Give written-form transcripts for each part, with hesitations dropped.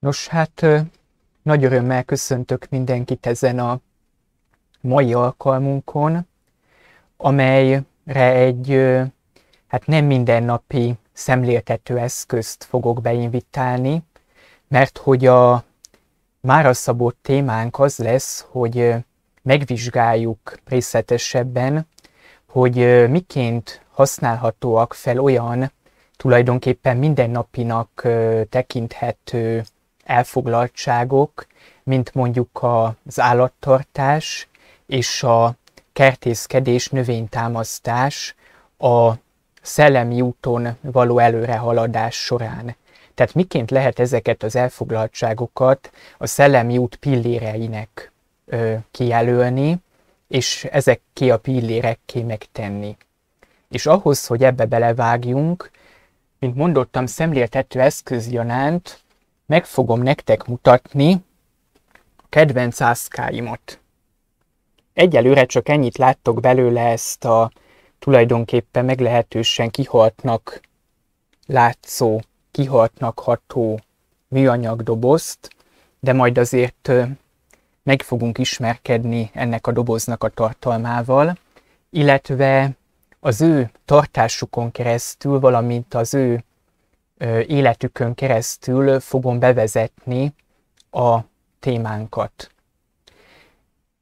Nos, hát nagy örömmel köszöntök mindenkit ezen a mai alkalmunkon, amelyre egy hát nem mindennapi szemléltető eszközt fogok beinvitálni, mert hogy a mára szabott témánk az lesz, hogy megvizsgáljuk részletesebben, hogy miként használhatóak fel olyan tulajdonképpen mindennapinak tekinthető elfoglaltságok, mint mondjuk az állattartás és a kertészkedés, növénytámasztás a szellemi úton való előrehaladás során. Tehát miként lehet ezeket az elfoglaltságokat a szellemi út pilléreinek kijelölni, és ezekké a pillérekké megtenni. És ahhoz, hogy ebbe belevágjunk, mint mondottam, szemléltető eszközgyanánt, meg fogom nektek mutatni a kedvenc ászkáimat. Egyelőre csak ennyit láttok belőle, ezt a tulajdonképpen meglehetősen kihaltnak látszó, kihaltnak ható műanyag dobozt, de majd azért meg fogunk ismerkedni ennek a doboznak a tartalmával, illetve az ő tartásukon keresztül, valamint az ő életükön keresztül fogom bevezetni a témánkat.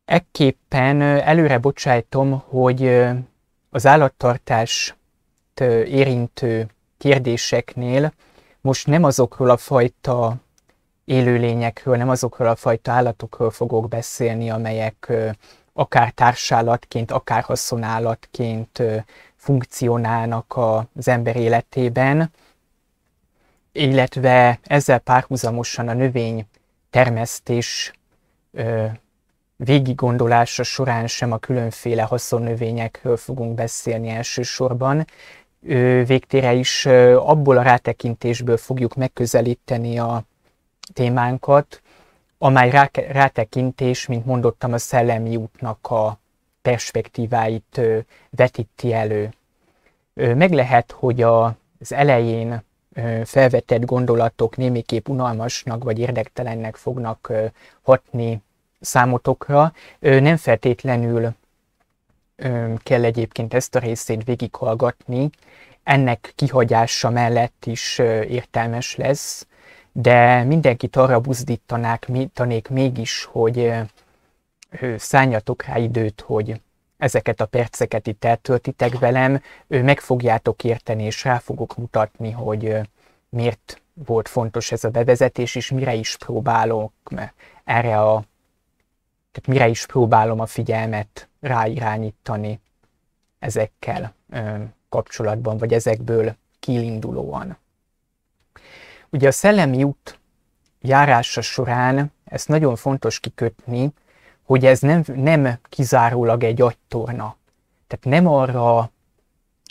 Ekképpen előre bocsájtom, hogy az állattartást érintő kérdéseknél most nem azokról a fajta élőlényekről, nem azokról a fajta állatokról fogok beszélni, amelyek akár társállatként, akár haszonállatként funkcionálnak az ember életében, illetve ezzel párhuzamosan a növény termesztés végiggondolása során sem a különféle haszonnövényekről fogunk beszélni elsősorban. Végtére is abból a rátekintésből fogjuk megközelíteni a témánkat, amely rátekintés, mint mondottam, a szellemi útnak a perspektíváit vetíti elő. Meg lehet, hogy az elején felvetett gondolatok némiképp unalmasnak vagy érdektelennek fognak hatni számotokra. Nem feltétlenül kell egyébként ezt a részét végighallgatni, ennek kihagyása mellett is értelmes lesz, de mindenkit arra buzdítanék mégis, hogy szálljatok rá időt, hogy ezeket a perceket itt eltöltitek velem, meg fogjátok érteni, és rá fogok mutatni, hogy miért volt fontos ez a bevezetés, és mire is próbálok mire is próbálom a figyelmet ráirányítani ezekkel kapcsolatban, vagy ezekből kiindulóan. Ugye a szellemi út járása során ezt nagyon fontos kikötni, hogy ez nem kizárólag egy agytorna. Tehát nem arra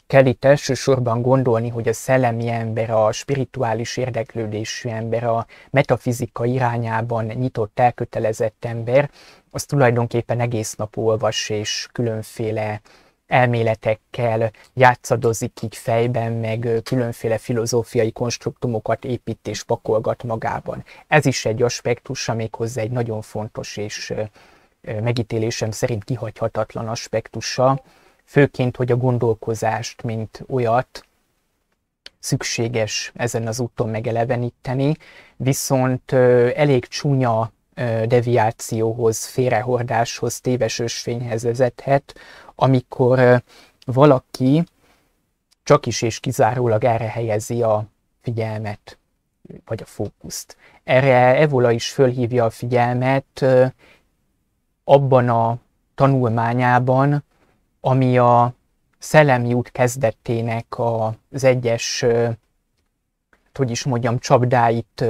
kell itt elsősorban gondolni, hogy a szellemi ember, a spirituális érdeklődésű ember, a metafizika irányában nyitott, elkötelezett ember, az tulajdonképpen egész nap olvas és különféle elméletekkel játszadozik így fejben, meg különféle filozófiai konstruktumokat épít és pakolgat magában. Ez is egy aspektus, méghozzá egy nagyon fontos és megítélésem szerint kihagyhatatlan aspektusa, főként, hogy a gondolkozást, mint olyat szükséges ezen az úton megeleveníteni, viszont elég csúnya deviációhoz, félrehordáshoz, téves ösvényhez vezethet, amikor valaki csak is és kizárólag erre helyezi a figyelmet, vagy a fókuszt. Erre Evola is fölhívja a figyelmet abban a tanulmányában, ami a szellemi út kezdetének az egyes, hogy is mondjam, csapdáit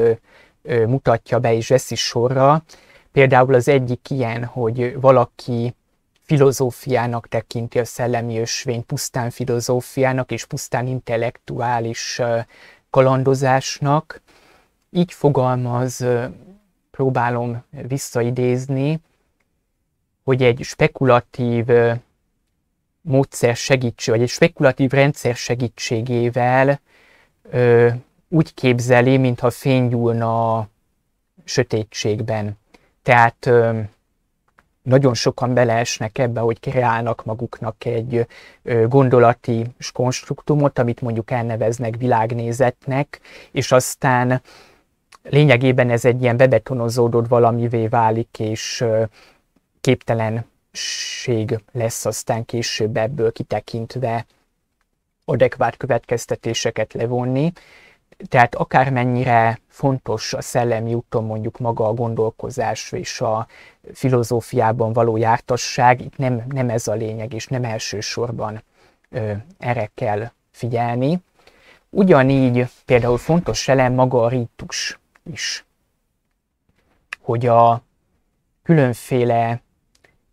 mutatja be és veszi sorra. Például az egyik ilyen, hogy valaki filozófiának tekinti a szellemi ösvényt, pusztán filozófiának és pusztán intellektuális kalandozásnak. Így fogalmaz, próbálom visszaidézni, hogy egy spekulatív módszer vagy egy spekulatív rendszer segítségével úgy képzeli, mintha fénygyúlna sötétségben. Tehát nagyon sokan beleesnek ebbe, hogy kreálnak maguknak egy gondolati konstruktumot, amit mondjuk elneveznek világnézetnek, és aztán lényegében ez egy ilyen bebetonozódott valamivé válik, és képtelenség lesz aztán később ebből kitekintve adekvát következtetéseket levonni. Tehát akármennyire fontos a szellemi úton mondjuk maga a gondolkozás és a filozófiában való jártasság, itt nem ez a lényeg, és nem elsősorban erre kell figyelni. Ugyanígy például fontos elem maga a rítus is, hogy a különféle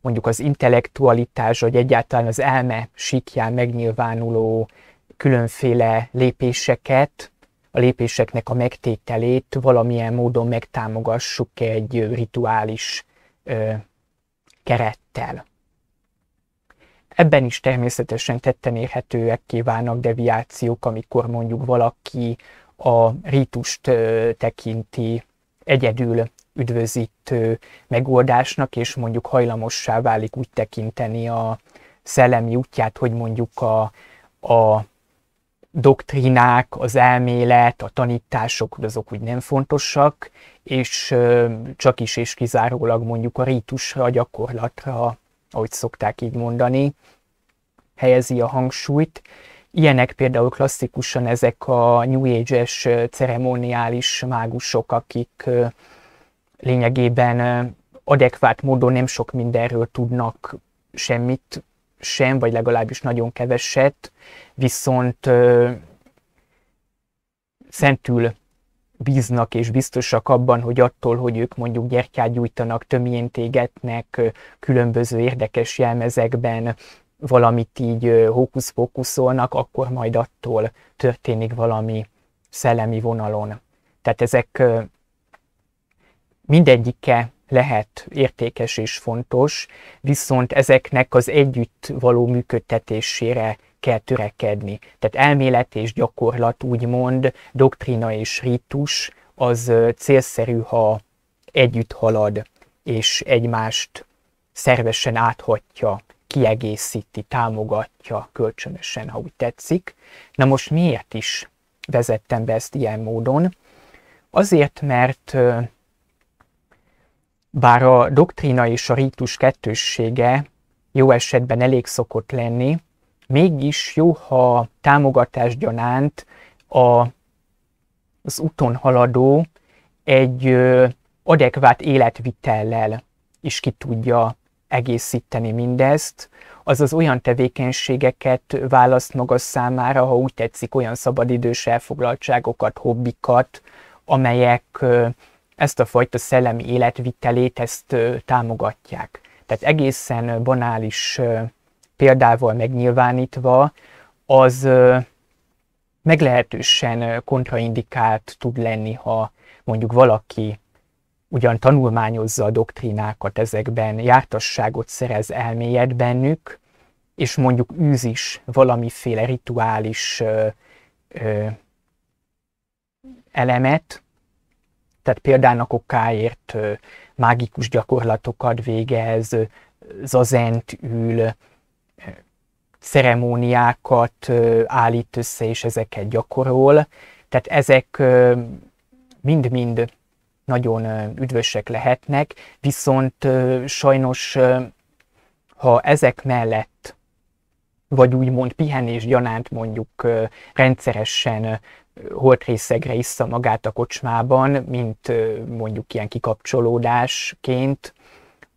mondjuk az intellektualitás, vagy egyáltalán az elme síkján megnyilvánuló különféle lépéseket, a lépéseknek a megtételét valamilyen módon megtámogassuk egy rituális kerettel. Ebben is természetesen tetten érhetőekké válnak deviációk, amikor mondjuk valaki a rítust tekinti egyedül üdvözítő megoldásnak, és mondjuk hajlamossá válik úgy tekinteni a szellemi útját, hogy mondjuk a doktrínák, az elmélet, a tanítások, azok úgy nem fontosak, és csak is és kizárólag mondjuk a rítusra, a gyakorlatra, ahogy szokták így mondani, helyezi a hangsúlyt. Ilyenek például klasszikusan ezek a New Age-es ceremoniális mágusok, akik lényegében adekvát módon nem sok mindenről tudnak semmit sem, vagy legalábbis nagyon keveset, viszont szentül bíznak és biztosak abban, hogy attól, hogy ők mondjuk gyertyát gyújtanak, tömjént égetnek, különböző érdekes jelmezekben valamit így hókusz-pókuszolnak, akkor majd attól történik valami szellemi vonalon. Tehát ezek mindegyike lehet értékes és fontos, viszont ezeknek az együtt való működtetésére kell törekedni. Tehát elmélet és gyakorlat, úgymond, doktrína és rítus, az célszerű, ha együtt halad, és egymást szervesen áthatja, kiegészíti, támogatja kölcsönösen, ha úgy tetszik. Na most miért is vezettem be ezt ilyen módon? Azért, mert bár a doktrína és a rítus kettőssége jó esetben elég szokott lenni, mégis jó, ha támogatás gyanánt az úton haladó egy adekvát életvitellel is ki tudja egészíteni mindezt, azaz olyan tevékenységeket választ maga számára, ha úgy tetszik, olyan szabadidős elfoglaltságokat, hobbikat, amelyek ezt a fajta szellemi életvitelét, ezt támogatják. Tehát egészen banális példával megnyilvánítva, az meglehetősen kontraindikált tud lenni, ha mondjuk valaki ugyan tanulmányozza a doktrínákat ezekben, jártasságot szerez, elmélyed bennük, és mondjuk űz is valamiféle rituális elemet, tehát példának okáért mágikus gyakorlatokat végez, zazent ül, ceremóniákat állít össze, és ezeket gyakorol. Tehát ezek mind-mind nagyon üdvösek lehetnek, viszont sajnos, ha ezek mellett, vagy úgymond pihenés gyanánt mondjuk rendszeresen holtrészegre issza magát a kocsmában, mint mondjuk ilyen kikapcsolódásként,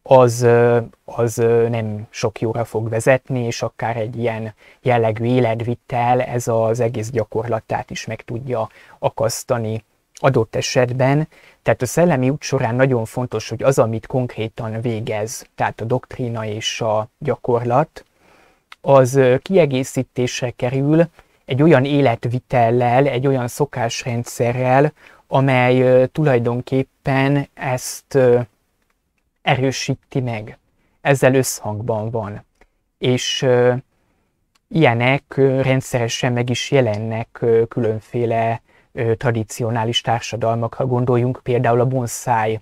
az nem sok jóra fog vezetni, és akár egy ilyen jellegű életvitel ez az egész gyakorlatát is meg tudja akasztani adott esetben. Tehát a szellemi út során nagyon fontos, hogy az, amit konkrétan végez, tehát a doktrína és a gyakorlat, az kiegészítésre kerül egy olyan életvitellel, egy olyan szokásrendszerrel, amely tulajdonképpen ezt erősíti meg, ezzel összhangban van. És ilyenek rendszeresen meg is jelennek különféle tradicionális társadalmakra gondoljunk, például a bonszáj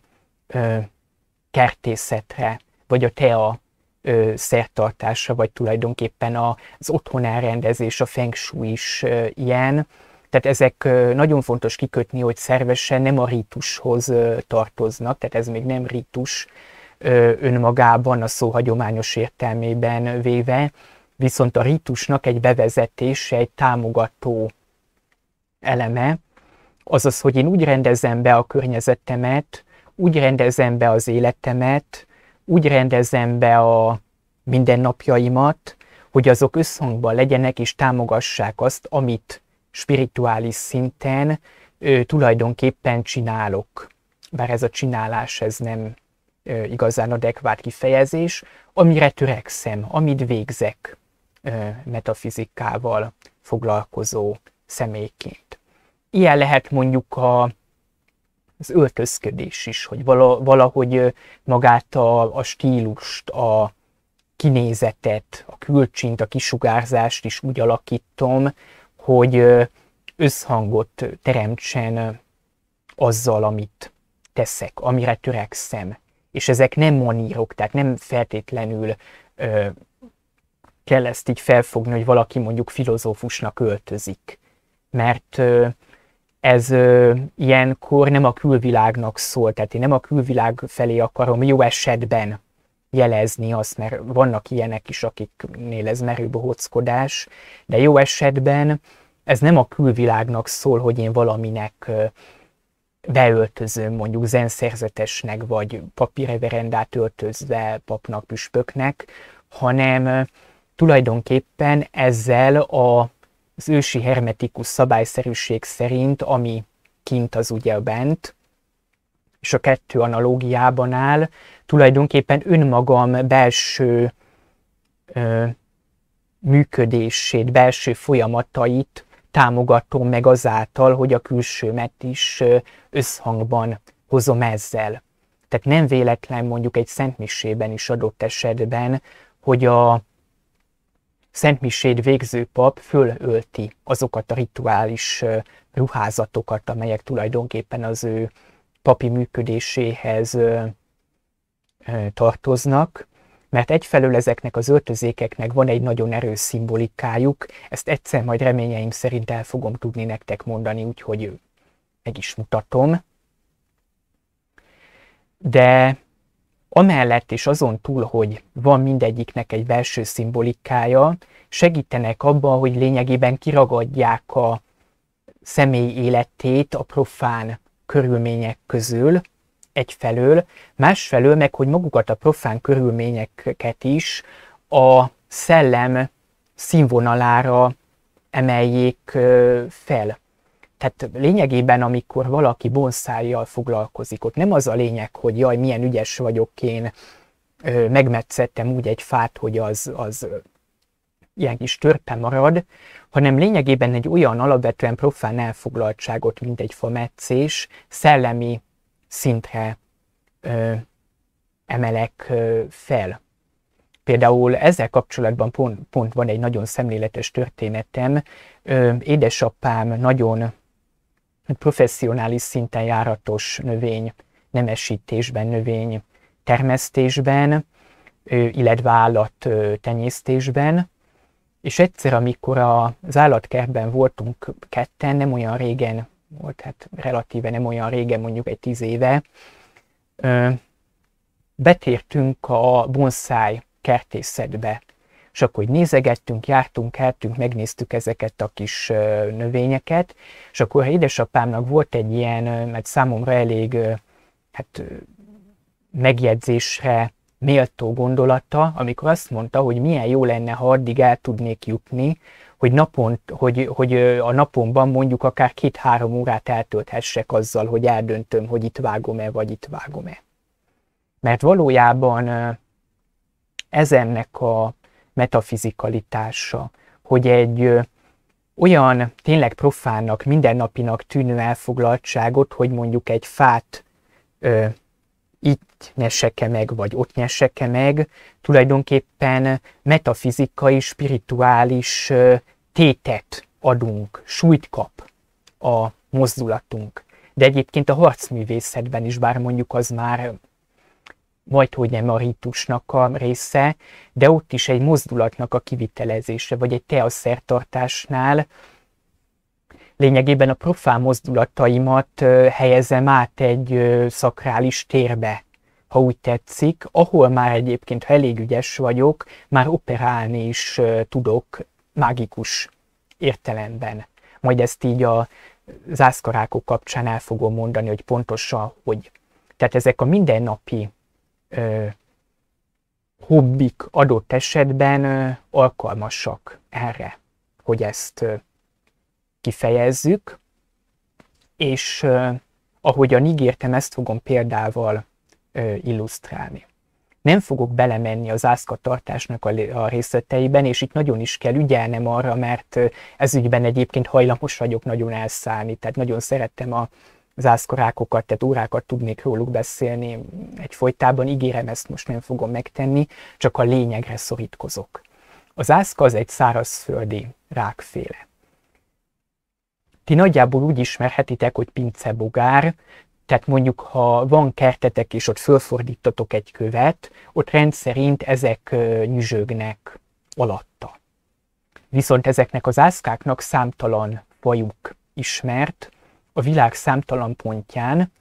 kertészetre, vagy a tea szertartásra, vagy tulajdonképpen az otthon elrendezés, a feng shui is ilyen. Tehát ezek nagyon fontos kikötni, hogy szervesen nem a rítushoz tartoznak, tehát ez még nem rítus önmagában, a szó hagyományos értelmében véve, viszont a rítusnak egy bevezetése, egy támogató eleme, azaz, hogy én úgy rendezem be a környezetemet, úgy rendezem be az életemet, úgy rendezem be a mindennapjaimat, hogy azok összhangban legyenek és támogassák azt, amit spirituális szinten tulajdonképpen csinálok. Bár ez a csinálás, ez nem igazán adekvát kifejezés, amire törekszem, amit végzek metafizikával foglalkozó személyként. Ilyen lehet mondjuk az öltözködés is, hogy valahogy magát a stílust, a kinézetet, a külcsint, a kisugárzást is úgy alakítom, hogy összhangot teremtsen azzal, amit teszek, amire törekszem. És ezek nem manírok, tehát nem feltétlenül kell ezt így felfogni, hogy valaki mondjuk filozófusnak öltözik. Mert ez ilyenkor nem a külvilágnak szól, tehát én nem a külvilág felé akarom jó esetben jelezni azt, mert vannak ilyenek is, akiknél ez merő bohóckodás, de jó esetben ez nem a külvilágnak szól, hogy én valaminek beöltözöm, mondjuk zenszerzetesnek, vagy papírreverendát öltözve papnak, püspöknek, hanem tulajdonképpen ezzel az ősi hermetikus szabályszerűség szerint, ami kint az ugye a bent, és a kettő analógiában áll, tulajdonképpen önmagam belső működését, belső folyamatait támogatom meg azáltal, hogy a külsőmet is összhangban hozom ezzel. Tehát nem véletlen mondjuk egy szentmisében is adott esetben, hogy a szentmisét végző pap fölölti azokat a rituális ruházatokat, amelyek tulajdonképpen az ő papi működéséhez tartoznak, mert egyfelől ezeknek az öltözékeknek van egy nagyon erős szimbolikájuk, ezt egyszer majd reményeim szerint el fogom tudni nektek mondani, úgyhogy meg is mutatom. De amellett és azon túl, hogy van mindegyiknek egy belső szimbolikája, segítenek abban, hogy lényegében kiragadják a személy életét a profán körülmények közül, egyfelől, másfelől meg, hogy magukat a profán körülményeket is a szellem színvonalára emeljék fel. Tehát lényegében, amikor valaki bonszájjal foglalkozik, ott nem az a lényeg, hogy jaj, milyen ügyes vagyok én, megmetszettem úgy egy fát, hogy az ilyen kis törpe marad, hanem lényegében egy olyan alapvetően profán elfoglaltságot, mint egy fametszés, szellemi szintre emelek fel. Például ezzel kapcsolatban pont van egy nagyon szemléletes történetem. Édesapám nagyon professzionális szinten járatos növény nemesítésben, növény termesztésben, illetve állattenyésztésben. És egyszer, amikor az állatkertben voltunk ketten, nem olyan régen volt, hát relatíve nem olyan régen, mondjuk egy 10 éve, betértünk a bonszáj kertészetbe. És akkor nézegettünk, jártunk, megnéztük ezeket a kis növényeket, és akkor édesapámnak volt egy ilyen, mert számomra elég megjegyzésre méltó gondolata, amikor azt mondta, hogy milyen jó lenne, ha addig el tudnék jutni, hogy a napomban mondjuk akár 2-3 órát eltölthessek azzal, hogy eldöntöm, hogy itt vágom-e, vagy itt vágom-e. Mert valójában ez ennek a metafizikalitása, hogy egy olyan tényleg profánnak, mindennapinak tűnő elfoglaltságot, hogy mondjuk egy fát itt nyessek-e meg, vagy ott nyessek-e meg, tulajdonképpen metafizikai, spirituális tétet adunk, súlyt kap a mozdulatunk. De egyébként a harcművészetben is, bár mondjuk az már majdhogy nem a rítusnak a része, de ott is egy mozdulatnak a kivitelezése, vagy egy teaszertartásnál lényegében a profán mozdulataimat helyezem át egy szakrális térbe, ha úgy tetszik, ahol már egyébként, ha elég ügyes vagyok, már operálni is tudok mágikus értelemben. Majd ezt így a zászkarákok kapcsán el fogom mondani, hogy pontosan hogy. Tehát ezek a mindennapi hobbik adott esetben alkalmasak erre, hogy ezt kifejezzük, és ahogyan ígértem, ezt fogom példával illusztrálni. Nem fogok belemenni az ászkatartásnak a részleteiben, és itt nagyon is kell ügyelnem arra, mert ezügyben egyébként hajlamos vagyok nagyon elszállni, tehát nagyon szerettem az ászkarákokat, tehát órákat tudnék róluk beszélni egyfolytában, ígérem, ezt most nem fogom megtenni, csak a lényegre szorítkozok. Az ászka az egy szárazföldi rákféle. Ti nagyjából úgy ismerhetitek, hogy pincebogár, tehát mondjuk, ha van kertetek és ott fölfordítatok egy követ, ott rendszerint ezek nyüzsögnek alatta. Viszont ezeknek az ászkáknak számtalan fajuk ismert a világ számtalan pontján,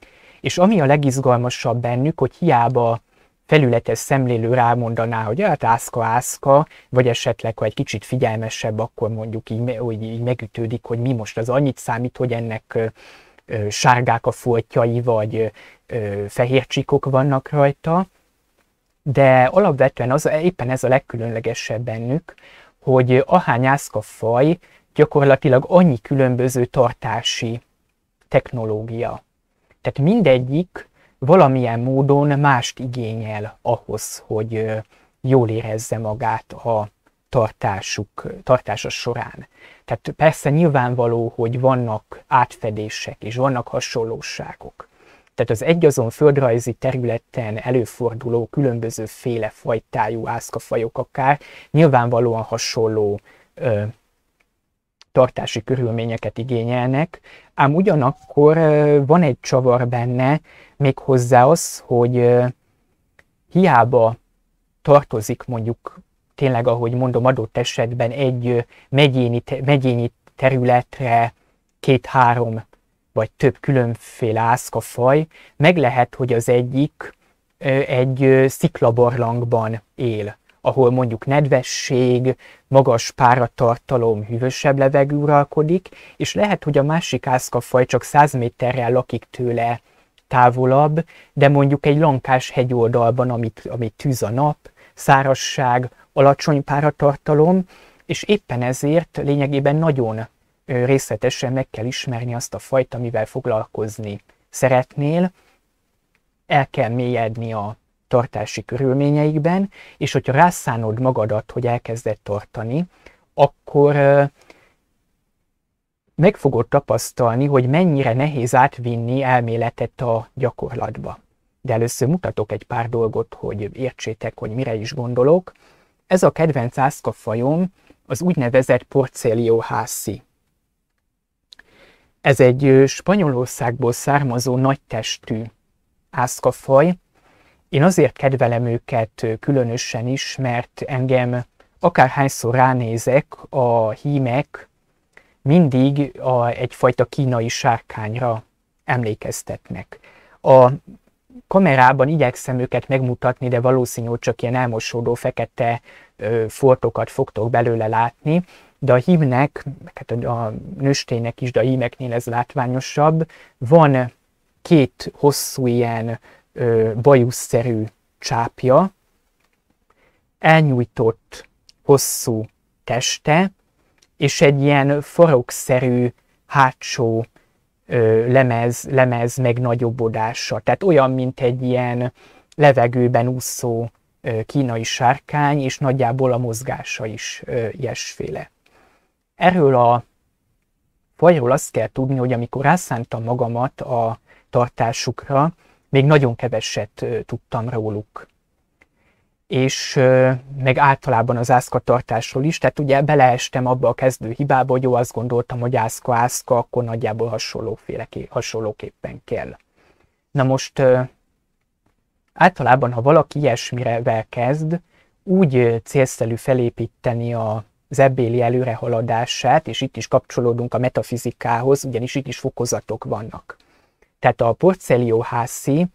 és ami a legizgalmasabb bennük, hogy hiába felületes szemlélő rámondaná, hogy hát ászka, vagy esetleg, ha egy kicsit figyelmesebb, akkor mondjuk így megütődik, hogy mi most az annyit számít, hogy ennek sárgák a foltjai, vagy fehér csíkok vannak rajta, de alapvetően éppen ez a legkülönlegesebb bennük, hogy ahány ászkafaj gyakorlatilag annyi különböző tartási technológia. Tehát mindegyik valamilyen módon mást igényel ahhoz, hogy jól érezze magát a tartása során. Tehát persze nyilvánvaló, hogy vannak átfedések és vannak hasonlóságok. Tehát az egyazon földrajzi területen előforduló különböző féle fajtájú ászkafajok akár nyilvánvalóan hasonló tartási körülményeket igényelnek, ám ugyanakkor van egy csavar benne, méghozzá az, hogy hiába tartozik mondjuk tényleg, ahogy mondom, adott esetben egy megyényi területre 2-3 vagy több különféle ászkafaj, meg lehet, hogy az egyik egy sziklabarlangban él, ahol mondjuk nedvesség, magas páratartalom, hűvösebb levegő uralkodik, és lehet, hogy a másik ászkafaj csak 100 méterrel lakik tőle távolabb, de mondjuk egy lankás hegyoldalban, amit tűz a nap, szárazság, alacsony páratartalom, és éppen ezért lényegében nagyon részletesen meg kell ismerni azt a fajt, amivel foglalkozni szeretnél, el kell mélyedni a tartási körülményeikben, és hogyha rászánod magadat, hogy elkezded tartani, akkor meg fogod tapasztalni, hogy mennyire nehéz átvinni elméletet a gyakorlatba. De először mutatok egy pár dolgot, hogy értsétek, hogy mire is gondolok. Ez a kedvenc ászkafajom az úgynevezett Porcellio hasi. Ez egy Spanyolországból származó nagytestű ászkafaj. Én azért kedvelem őket különösen is, mert engem akárhányszor ránézek, a hímek mindig egyfajta kínai sárkányra emlékeztetnek. A kamerában igyekszem őket megmutatni, de valószínű, hogy csak ilyen elmosódó fekete foltokat fogtok belőle látni, de a hímnek, a nősténynek is, de a hímeknél ez látványosabb, van két hosszú ilyen bajuszszerű csápja, elnyújtott hosszú teste, és egy ilyen farokszerű hátsó lemez megnagyobbodása. Tehát olyan, mint egy ilyen levegőben úszó kínai sárkány, és nagyjából a mozgása is ilyesféle. Erről a fajról azt kell tudni, hogy amikor rászántam magamat a tartásukra, még nagyon keveset tudtam róluk. és meg általában az ászkatartásról is, tehát ugye beleestem abba a kezdő hibába, hogy jó, azt gondoltam, hogy ászka, akkor nagyjából hasonlóképpen kell. Na most általában, ha valaki ilyesmivel kezd, úgy célszerű felépíteni az ebbéli előrehaladását, és itt is kapcsolódunk a metafizikához, ugyanis itt is fokozatok vannak. Tehát a Portzelio Hassi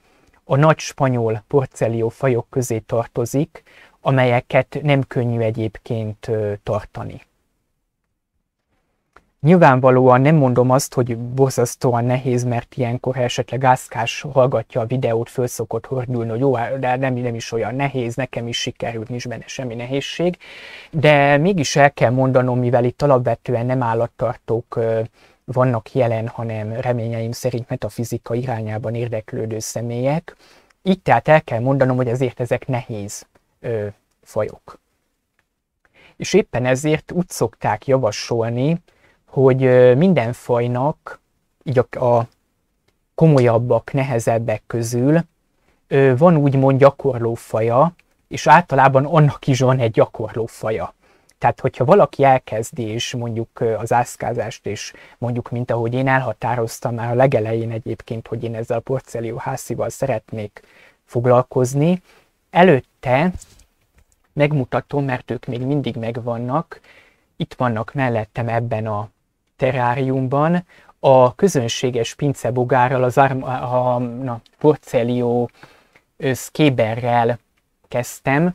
a nagy spanyol porcellió fajok közé tartozik, amelyeket nem könnyű egyébként tartani. Nyilvánvalóan nem mondom azt, hogy borzasztóan nehéz, mert ilyenkor, ha esetleg Ászkás hallgatja a videót, föl szokott hordulni, hogy jó, de nem is olyan nehéz, nekem is sikerült, nincs benne semmi nehézség. De mégis el kell mondanom, mivel itt alapvetően nem állattartók vannak jelen, hanem reményeim szerint metafizika irányában érdeklődő személyek. Így tehát el kell mondanom, hogy ezért ezek nehéz fajok. És éppen ezért úgy szokták javasolni, hogy minden fajnak, így a komolyabbak, nehezebbek közül van úgymond gyakorló faja, és általában annak is van egy gyakorló faja. Tehát, hogyha valaki elkezdi, és mondjuk az ászkázást, és mondjuk, mint ahogy én elhatároztam már a legelején egyébként, hogy én ezzel a Portzelio Hassival szeretnék foglalkozni, előtte megmutatom, mert ők még mindig megvannak, itt vannak mellettem ebben a terráriumban, a közönséges pincebogárral, a Portzelio Skéberrel kezdtem,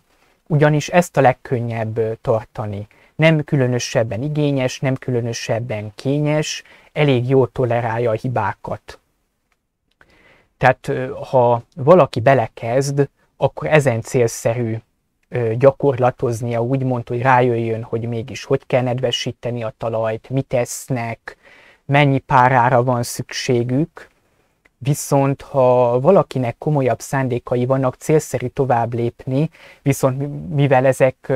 ugyanis ezt a legkönnyebb tartani. Nem különösebben igényes, nem különösebben kényes, elég jól tolerálja a hibákat. Tehát ha valaki belekezd, akkor ezen célszerű gyakorlatoznia, úgymond, hogy rájöjjön, hogy mégis hogy kell nedvesíteni a talajt, mit esznek, mennyi párára van szükségük. Viszont ha valakinek komolyabb szándékai vannak, célszerű tovább lépni, viszont mivel ezek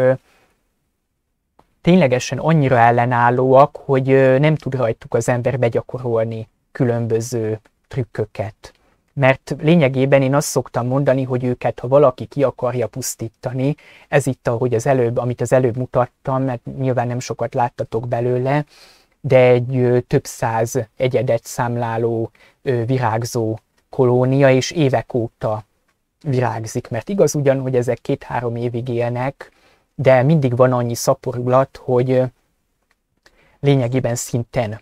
ténylegesen annyira ellenállóak, hogy nem tud rajtuk az ember begyakorolni különböző trükköket. Mert lényegében én azt szoktam mondani, hogy őket, ha valaki ki akarja pusztítani, ez itt, ahogy amit az előbb mutattam, mert nyilván nem sokat láttatok belőle, de egy több száz egyedet számláló virágzó kolónia, és évek óta virágzik. Mert igaz ugyan, hogy ezek 2-3 évig élnek, de mindig van annyi szaporulat, hogy lényegében szinten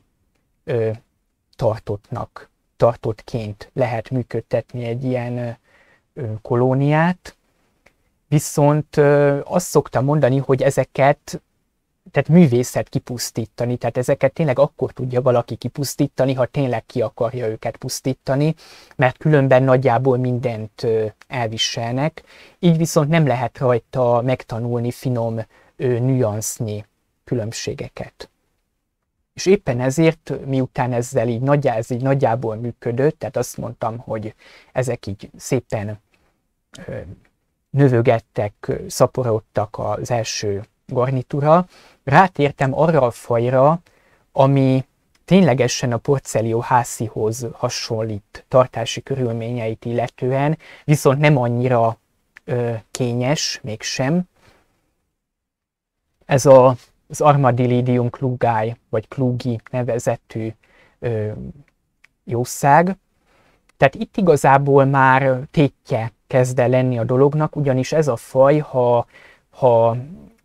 tartottként lehet működtetni egy ilyen kolóniát. Viszont azt szoktam mondani, hogy ezeket, tehát művészet kipusztítani, tehát ezeket tényleg akkor tudja valaki kipusztítani, ha tényleg ki akarja őket pusztítani, mert különben nagyjából mindent elviselnek, így viszont nem lehet rajta megtanulni finom nüansznyi különbségeket. És éppen ezért, miután ez így nagyjából működött, tehát azt mondtam, hogy ezek így szépen növögettek, szaporodtak az első garnitúra, rátértem arra a fajra, ami ténylegesen a Portzelio Hassihoz hasonlít tartási körülményeit illetően, viszont nem annyira kényes mégsem. Ez az Armadillidium klugai, vagy klugi nevezetű jószág. Tehát itt igazából már tétje kezd el lenni a dolognak, ugyanis ez a faj,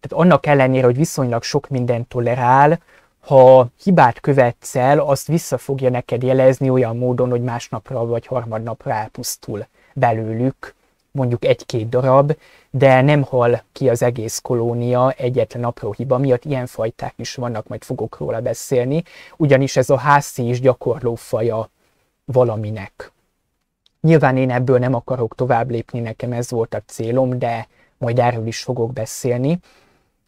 tehát annak ellenére, hogy viszonylag sok mindent tolerál, ha hibát követsz el, azt vissza fogja neked jelezni olyan módon, hogy másnapra vagy harmadnapra elpusztul belőlük, mondjuk 1-2 darab, de nem hal ki az egész kolónia egyetlen apró hiba miatt. Ilyen fajták is vannak, majd fogok róla beszélni, ugyanis ez a Hassi is gyakorló faja valaminek. Nyilván én ebből nem akarok tovább lépni, nekem ez volt a célom, de majd erről is fogok beszélni.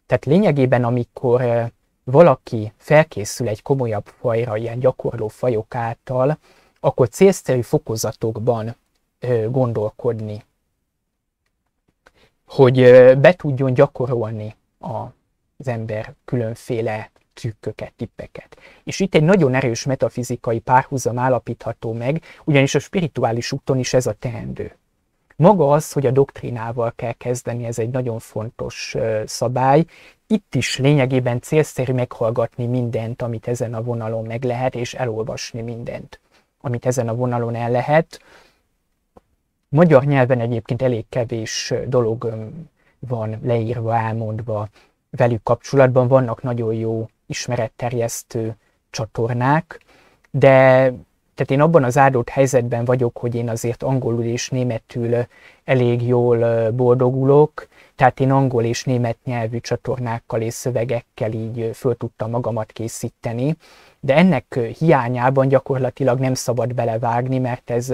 Tehát lényegében, amikor valaki felkészül egy komolyabb fajra, ilyen gyakorló fajok által, akkor célszerű fokozatokban gondolkodni, hogy be tudjon gyakorolni az ember különféle trükköket, tippeket. És itt egy nagyon erős metafizikai párhuzam állapítható meg, ugyanis a spirituális úton is ez a teendő. Maga az, hogy a doktrínával kell kezdeni, ez egy nagyon fontos szabály. Itt is lényegében célszerű meghallgatni mindent, amit ezen a vonalon meg lehet, és elolvasni mindent, amit ezen a vonalon el lehet. Magyar nyelven egyébként elég kevés dolog van leírva, elmondva velük kapcsolatban. Vannak nagyon jó ismeretterjesztő csatornák, de tehát én abban az áldott helyzetben vagyok, hogy én azért angolul és németül elég jól boldogulok, tehát én angol és német nyelvű csatornákkal és szövegekkel így föl tudtam magamat készíteni, de ennek hiányában gyakorlatilag nem szabad belevágni, mert ez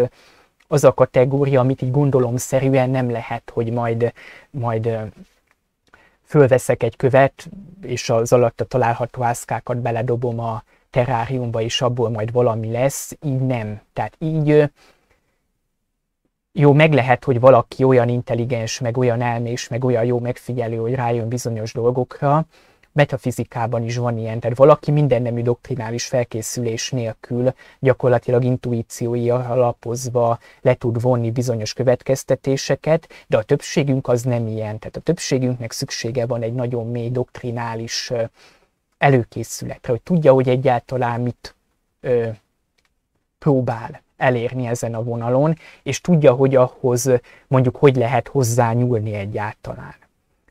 az a kategória, amit így gondolomszerűen nem lehet, hogy majd fölveszek egy követ, és az alatta található ászkákat beledobom a terráriumba, és abból majd valami lesz, így nem. Tehát így jó, meg lehet, hogy valaki olyan intelligens, meg olyan elmés, meg olyan jó megfigyelő, hogy rájön bizonyos dolgokra. Metafizikában is van ilyen, tehát valaki mindennemű doktrinális felkészülés nélkül gyakorlatilag intuícióira alapozva le tud vonni bizonyos következtetéseket, de a többségünk az nem ilyen. Tehát a többségünknek szüksége van egy nagyon mély doktrinális előkészületre, hogy tudja, hogy egyáltalán mit próbál elérni ezen a vonalon, és tudja, hogy ahhoz mondjuk hogy lehet hozzá nyúlni egyáltalán.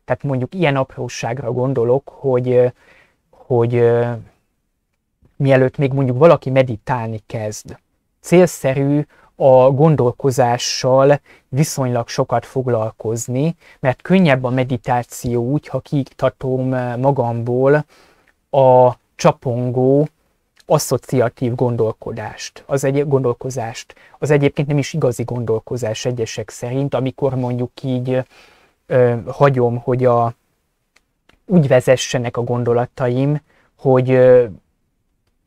Tehát mondjuk ilyen apróságra gondolok, hogy mielőtt még mondjuk valaki meditálni kezd, célszerű a gondolkozással viszonylag sokat foglalkozni, mert könnyebb a meditáció úgy, ha kiiktatom magamból a csapongó, asszociatív gondolkodást, gondolkozást. Az egyébként nem is igazi gondolkozás egyesek szerint, amikor mondjuk így hagyom, hogy úgy vezessenek a gondolataim, hogy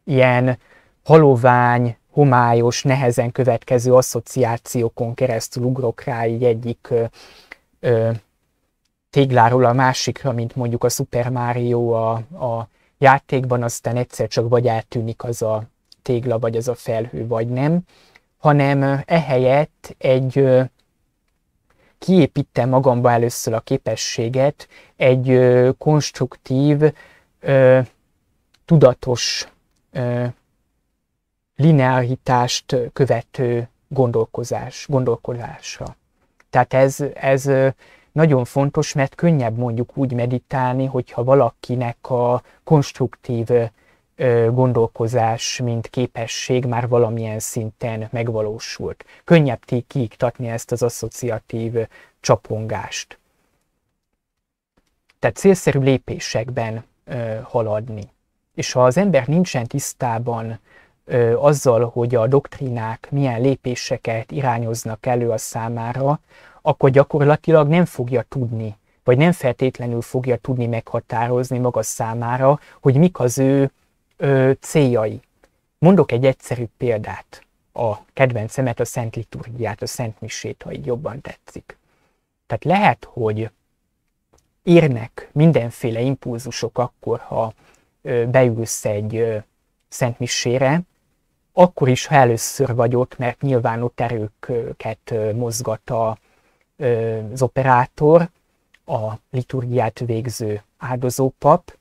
ilyen halovány, homályos, nehezen következő asszociációkon keresztül ugrok rá így egyik tégláról a másikra, mint mondjuk a Super Mario a játékban, aztán egyszer csak vagy eltűnik az a tégla, vagy az a felhő, vagy nem, hanem ehelyett kiépítem magamba először a képességet egy konstruktív, tudatos linearitást követő gondolkodásra. Tehát ez nagyon fontos, mert könnyebb mondjuk úgy meditálni, hogyha valakinek a konstruktív gondolkozás, mint képesség már valamilyen szinten megvalósult. Könnyebb kiiktatni ezt az asszociatív csapongást. Tehát célszerű lépésekben haladni. És ha az ember nincsen tisztában azzal, hogy a doktrínák milyen lépéseket irányoznak elő a számára, akkor gyakorlatilag nem fogja tudni, vagy nem feltétlenül fogja tudni meghatározni maga számára, hogy mik az ő céljai. Mondok egy egyszerű példát, a kedvencemet, a Szent Liturgiát, a Szent Misét, ha így jobban tetszik. Tehát lehet, hogy érnek mindenféle impulzusok akkor, ha beülsz egy Szent Misére, akkor is, ha először vagy ott, mert nyilván ott erőket mozgat az operátor, a liturgiát végző áldozópap,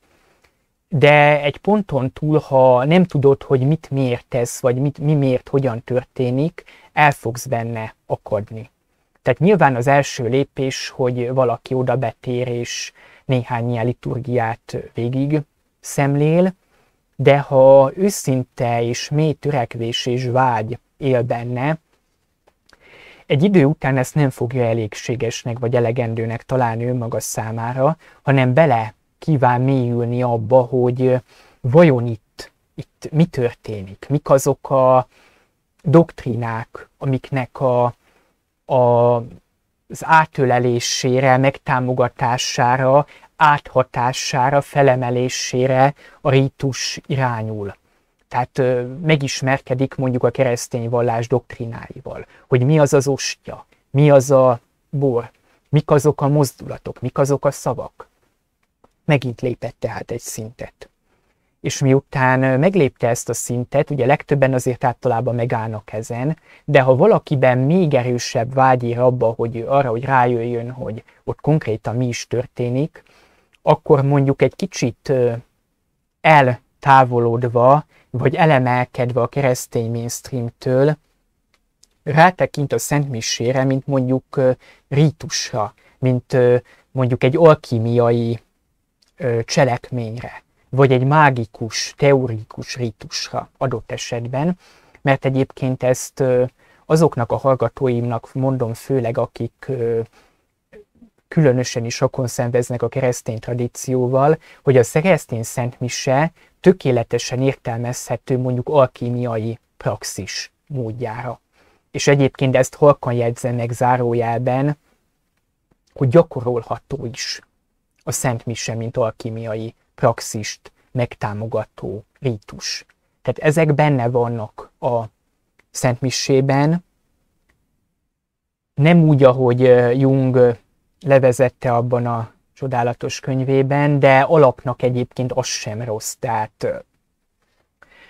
de egy ponton túl, ha nem tudod, hogy mit miért tesz, vagy mi miért, hogyan történik, el fogsz benne akadni. Tehát nyilván az első lépés, hogy valaki oda betér, és néhány ilyen liturgiát végig szemlél, de ha őszinte és mély törekvés és vágy él benne, egy idő után ezt nem fogja elégségesnek vagy elegendőnek találni önmaga számára, hanem bele kíván mélyülni abba, hogy vajon itt mi történik, mik azok a doktrínák, amiknek az átölelésére, megtámogatására, áthatására, felemelésére a rítus irányul. Tehát megismerkedik mondjuk a keresztény vallás doktrináival, hogy mi az az ostya, mi az a bor, mik azok a mozdulatok, mik azok a szavak. Megint lépett tehát egy szintet. és miután meglépte ezt a szintet, ugye legtöbben azért általában megállnak ezen, de ha valakiben még erősebb vágy ér arra, hogy rájöjjön, hogy ott konkrétan mi is történik, akkor mondjuk egy kicsit eltávolodva, vagy elemelkedve a keresztény mainstreamtől rátekint a Szent Misére, mint mondjuk rítusra, mint mondjuk egy alkímiai cselekményre, vagy egy mágikus, teórikus rítusra adott esetben, mert egyébként ezt azoknak a hallgatóimnak mondom főleg, akik különösen is rokon szenveznek a keresztény tradícióval, hogy a keresztény Szent Mise tökéletesen értelmezhető mondjuk alkímiai praxis módjára. És egyébként ezt halkan jegyzem meg zárójelben, hogy gyakorolható is a Szent Mise, mint alkímiai praxist megtámogató rítus. Tehát ezek benne vannak a Szent Misében, nem úgy, ahogy Jung levezette abban a csodálatos könyvében, de alapnak egyébként az sem rossz. Tehát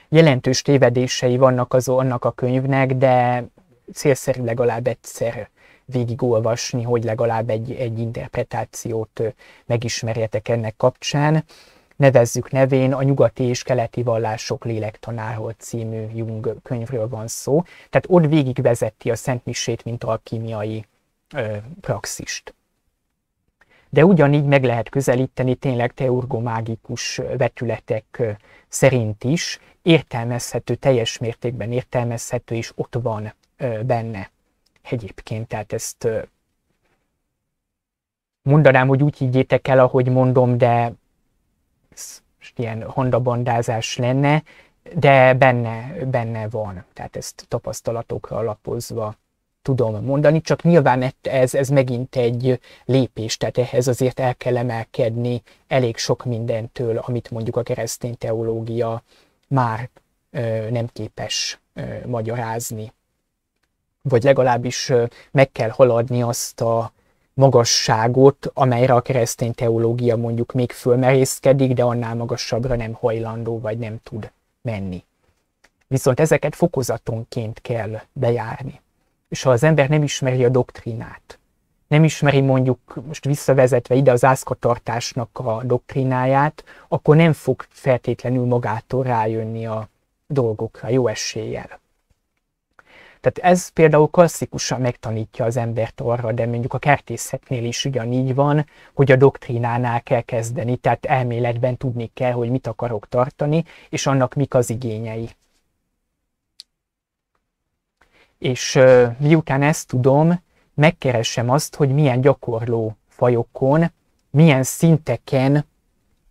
jelentős tévedései vannak annak a könyvnek, de célszerű legalább egyszer végigolvasni, hogy legalább egy interpretációt megismerjetek ennek kapcsán. Nevezzük nevén a Nyugati és keleti vallások lélektanáról című Jung könyvről van szó. Tehát ott végigvezeti a Szent Misét, mint alkímiai praxist. De ugyanígy meg lehet közelíteni tényleg teurgomágikus vetületek szerint is, értelmezhető, teljes mértékben értelmezhető, és ott van benne egyébként. Tehát ezt mondanám, hogy úgy higgyétek el, ahogy mondom, de ez ilyen handabandázás lenne, de benne van. Tehát ezt tapasztalatokra alapozva tudom mondani, csak nyilván ez megint egy lépés, tehát ehhez azért el kell emelkedni elég sok mindentől, amit mondjuk a keresztény teológia már nem képes magyarázni. Vagy legalábbis meg kell haladni azt a magasságot, amelyre a keresztény teológia mondjuk még fölmerészkedik, de annál magasabbra nem hajlandó, vagy nem tud menni. Viszont ezeket fokozatonként kell bejárni. És ha az ember nem ismeri a doktrínát, nem ismeri mondjuk most visszavezetve ide az ázkatartásnak a doktrináját, akkor nem fog feltétlenül magától rájönni a dolgokra, jó eséllyel. Tehát ez például klasszikusan megtanítja az embert arra, de mondjuk a kertészetnél is ugyanígy van, hogy a doktrínánál kell kezdeni, tehát elméletben tudni kell, hogy mit akarok tartani, és annak mik az igényei. És miután ezt tudom, megkeresem azt, hogy milyen gyakorló fajokon, milyen szinteken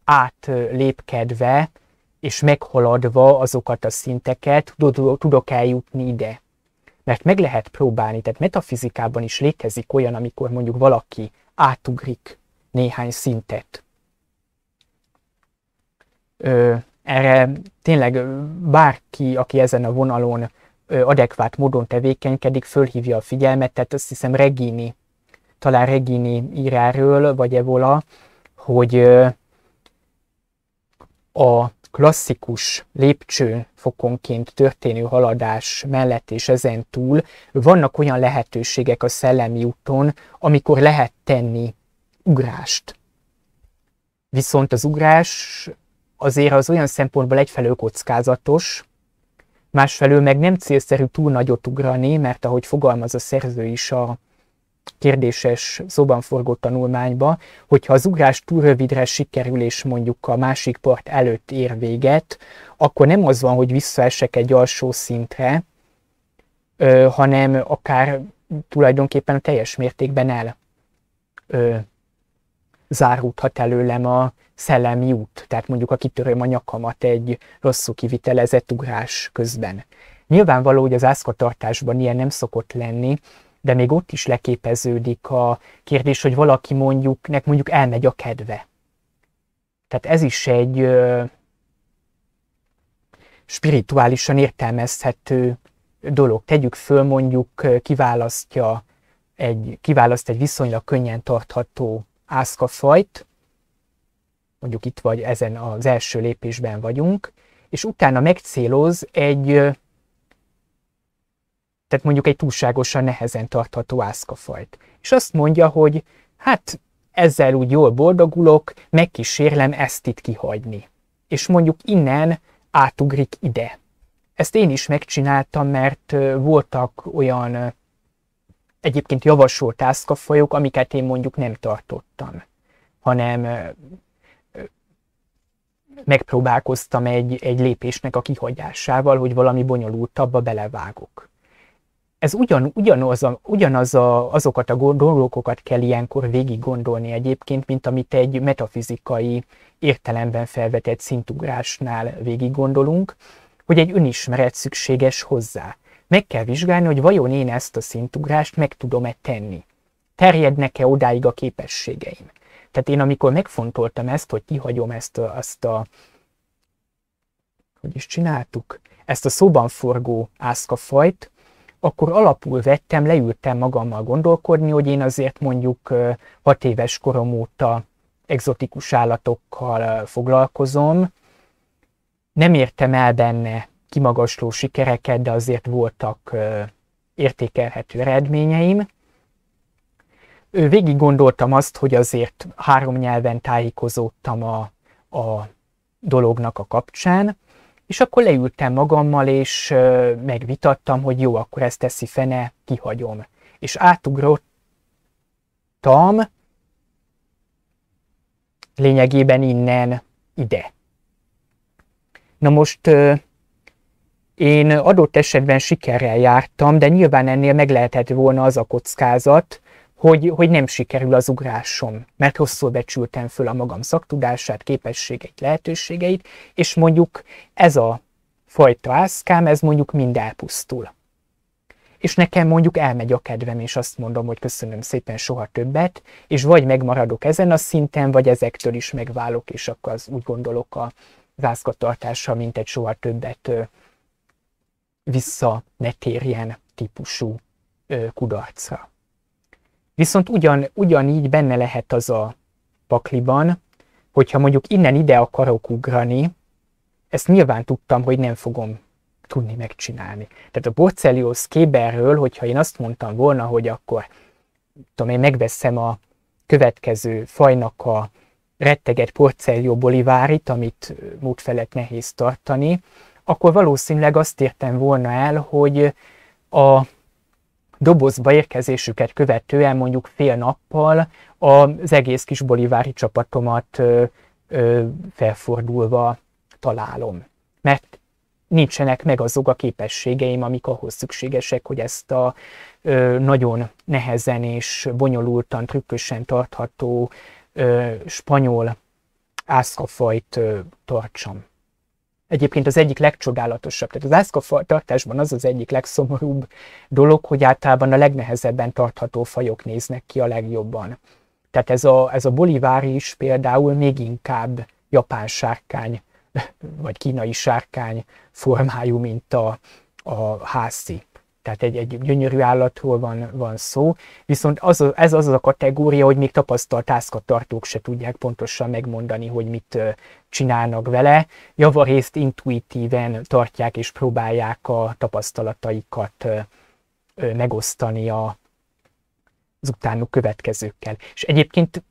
átlépkedve és meghaladva azokat a szinteket tudok eljutni ide. Mert meg lehet próbálni, tehát metafizikában is létezik olyan, amikor mondjuk valaki átugrik néhány szintet. Erre tényleg bárki, aki ezen a vonalon adekvát módon tevékenykedik, fölhívja a figyelmet, tehát azt hiszem talán Regini ír erről, vagy Evola, hogy a klasszikus lépcsőfokonként történő haladás mellett és ezen túl vannak olyan lehetőségek a szellemi úton, amikor lehet tenni ugrást. Viszont az ugrás azért az olyan szempontból egyfelől kockázatos, másfelől meg nem célszerű túl nagyot ugrani, mert ahogy fogalmaz a szerző is a kérdéses szóban forgó tanulmányba, hogyha az ugrás túl rövidre sikerül, és mondjuk a másik part előtt ér véget, akkor nem az van, hogy visszaesek egy alsó szintre, hanem akár tulajdonképpen a teljes mértékben záródhat előlem a szellemi út, tehát mondjuk a kitöröm a nyakamat egy rosszul kivitelezett ugrás közben. Nyilvánvaló, hogy az ázkatartásban ilyen nem szokott lenni, de még ott is leképeződik a kérdés, hogy valaki mondjuk elmegy a kedve. Tehát ez is egy spirituálisan értelmezhető dolog. Tegyük föl, mondjuk kiválaszt egy viszonylag könnyen tartható ázkafajt, mondjuk itt vagy ezen az első lépésben vagyunk, és utána megcéloz tehát mondjuk egy túlságosan nehezen tartható ászkafajt. És azt mondja, hogy hát ezzel úgy jól boldogulok, megkísérlem ezt itt kihagyni. És mondjuk innen átugrik ide. Ezt én is megcsináltam, mert voltak olyan egyébként javasolt ászkafajok, amiket én mondjuk nem tartottam, hanem megpróbálkoztam egy lépésnek a kihagyásával, hogy valami bonyolultabbba belevágok. Ez azokat a dolgokat kell ilyenkor végig gondolni egyébként, mint amit egy metafizikai értelemben felvetett szintugrásnál végig gondolunk, hogy egy önismeret szükséges hozzá. Meg kell vizsgálni, hogy vajon én ezt a szintugrást meg tudom-e tenni. Terjednek-e odáig a képességeim. Tehát én amikor megfontoltam ezt, hogy kihagyom hogy is csináltuk? Ezt a szóban forgó ászkafajt, akkor alapul vettem, leültem magammal gondolkodni, hogy én azért mondjuk 6 éves korom óta egzotikus állatokkal foglalkozom. Nem értem el benne kimagasló sikereket, de azért voltak értékelhető eredményeim. Végig gondoltam azt, hogy azért 3 nyelven tájékozódtam a dolognak a kapcsán, és akkor leültem magammal, és megvitattam, hogy jó, akkor ezt teszi fene, kihagyom. És átugrottam lényegében innen ide. Na most én adott esetben sikerrel jártam, de nyilván ennél meg lehetett volna az a kockázat, hogy nem sikerül az ugrásom, mert rosszul becsültem föl a magam szaktudását, képességeit, lehetőségeit, és mondjuk ez a fajta ászkám, ez mondjuk mind elpusztul. És nekem mondjuk elmegy a kedvem, és azt mondom, hogy köszönöm szépen, soha többet, és vagy megmaradok ezen a szinten, vagy ezektől is megválok, és akkor úgy gondolok az ászkatartással, mint egy soha többet vissza ne térjen típusú kudarcra. Viszont ugyanígy benne lehet az a pakliban, hogyha mondjuk innen ide akarok ugrani, ezt nyilván tudtam, hogy nem fogom tudni megcsinálni. Tehát a Porcelius Kéberről, hogyha én azt mondtam volna, hogy akkor én megveszem a következő fajnak a retteget Porcellio bolivárit, amit mód felett nehéz tartani, akkor valószínűleg azt értem volna el, hogy a dobozba érkezésüket követően mondjuk fél nappal az egész kis bolivári csapatomat felfordulva találom. Mert nincsenek meg azok a képességeim, amik ahhoz szükségesek, hogy ezt a nagyon nehezen és bonyolultan, trükkösen tartható spanyol ászkafajt tartsam. Egyébként az egyik legcsodálatosabb, tehát az ászkatartásban az egyik legszomorúbb dolog, hogy általában a legnehezebben tartható fajok néznek ki a legjobban. Tehát ez a bolivári is például még inkább japán sárkány, vagy kínai sárkány formájú, mint a hászi. Tehát egy gyönyörű állatról van szó, viszont ez az a kategória, hogy még tapasztalt ászkatartók se tudják pontosan megmondani, hogy mit csinálnak vele. Javarészt intuitíven tartják és próbálják a tapasztalataikat megosztani az utánuk következőkkel. És egyébként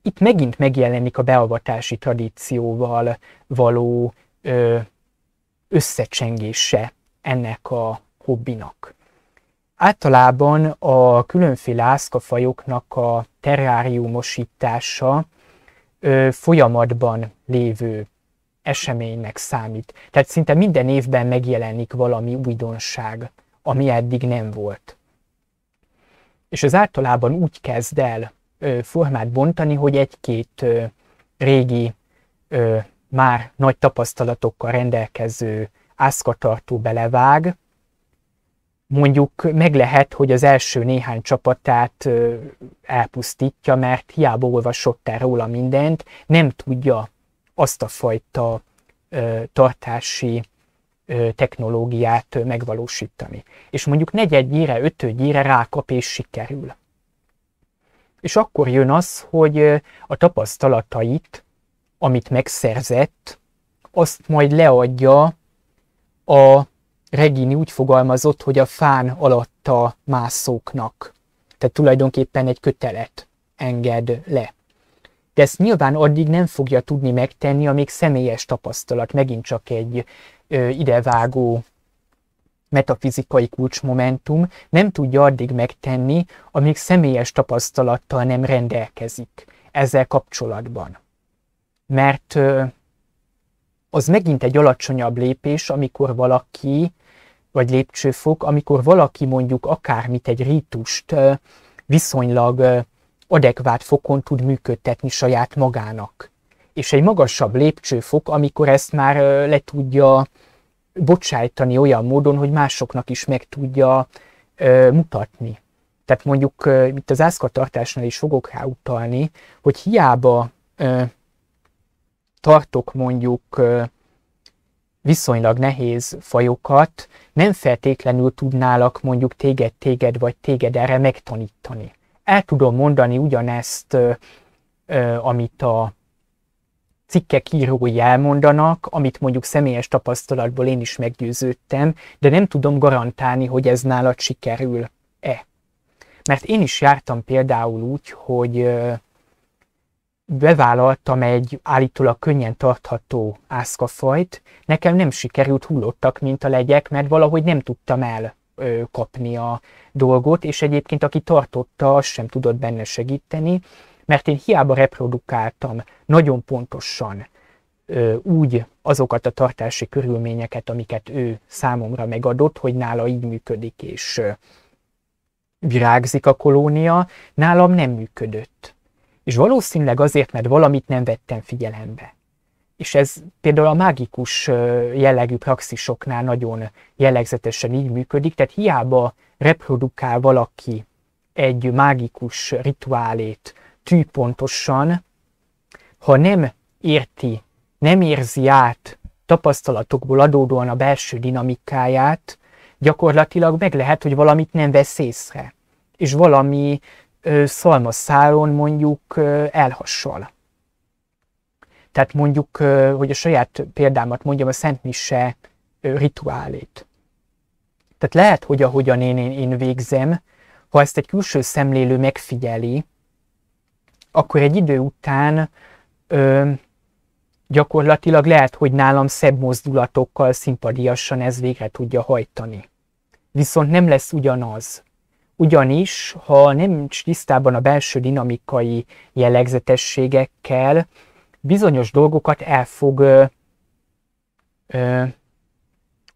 itt megint megjelenik a beavatási tradícióval való összecsengése ennek a hobbinak. Általában a különféle ászkafajoknak a terráriumosítása folyamatban lévő eseménynek számít. Tehát szinte minden évben megjelenik valami újdonság, ami eddig nem volt. És ez általában úgy kezd el formát bontani, hogy egy-két régi, már nagy tapasztalatokkal rendelkező ászkatartó belevág. Mondjuk meg lehet, hogy az első néhány csapatát elpusztítja, mert hiába olvasott el róla mindent, nem tudja azt a fajta tartási technológiát megvalósítani. És mondjuk negyedjére, ötödjére rákap és sikerül. És akkor jön az, hogy a tapasztalatait amit megszerzett, azt majd leadja a Regini úgy fogalmazott, hogy a fán alatta mászóknak. Tehát tulajdonképpen egy kötelet enged le. De ezt nyilván addig nem fogja tudni megtenni, amíg személyes tapasztalat, megint csak egy idevágó metafizikai kulcsmomentum, nem tudja addig megtenni, amíg személyes tapasztalattal nem rendelkezik ezzel kapcsolatban. Mert az megint egy alacsonyabb lépés, amikor valaki, vagy lépcsőfok, amikor valaki mondjuk akármit, egy rítust viszonylag adekvát fokon tud működtetni saját magának. És egy magasabb lépcsőfok, amikor ezt már le tudja bocsájtani olyan módon, hogy másoknak is meg tudja mutatni. Tehát mondjuk itt az ázkatartásnál is fogok rá utalni, hogy hiába tartok mondjuk viszonylag nehéz fajokat, nem feltétlenül tudnálak mondjuk téged erre megtanítani. El tudom mondani ugyanezt, amit a cikkek írói elmondanak, amit mondjuk személyes tapasztalatból én is meggyőződtem, de nem tudom garantálni, hogy ez nálad sikerül-e. Mert én is jártam például úgy, hogy bevállaltam egy állítólag könnyen tartható ázkafajt, nekem nem sikerült, hullottak, mint a legyek, mert valahogy nem tudtam elkapni a dolgot, és egyébként aki tartotta, az sem tudott benne segíteni, mert én hiába reprodukáltam nagyon pontosan úgy azokat a tartási körülményeket, amiket ő számomra megadott, hogy nála így működik és virágzik a kolónia, nálam nem működött. És valószínűleg azért, mert valamit nem vettem figyelembe. És ez például a mágikus jellegű praxisoknál nagyon jellegzetesen így működik, tehát hiába reprodukál valaki egy mágikus rituálét tűpontosan, ha nem érti, nem érzi át tapasztalatokból adódóan a belső dinamikáját, gyakorlatilag meg lehet, hogy valamit nem vesz észre, és valami szalmaszálon mondjuk elhassal. Tehát mondjuk, hogy a saját példámat mondjam, a Szent Mise rituálét. Tehát lehet, hogy ahogyan én végzem, ha ezt egy külső szemlélő megfigyeli, akkor egy idő után gyakorlatilag lehet, hogy nálam szebb mozdulatokkal szimpadiasan ez végre tudja hajtani. Viszont nem lesz ugyanaz. Ugyanis, ha nem tisztában a belső dinamikai jellegzetességekkel, bizonyos dolgokat el fog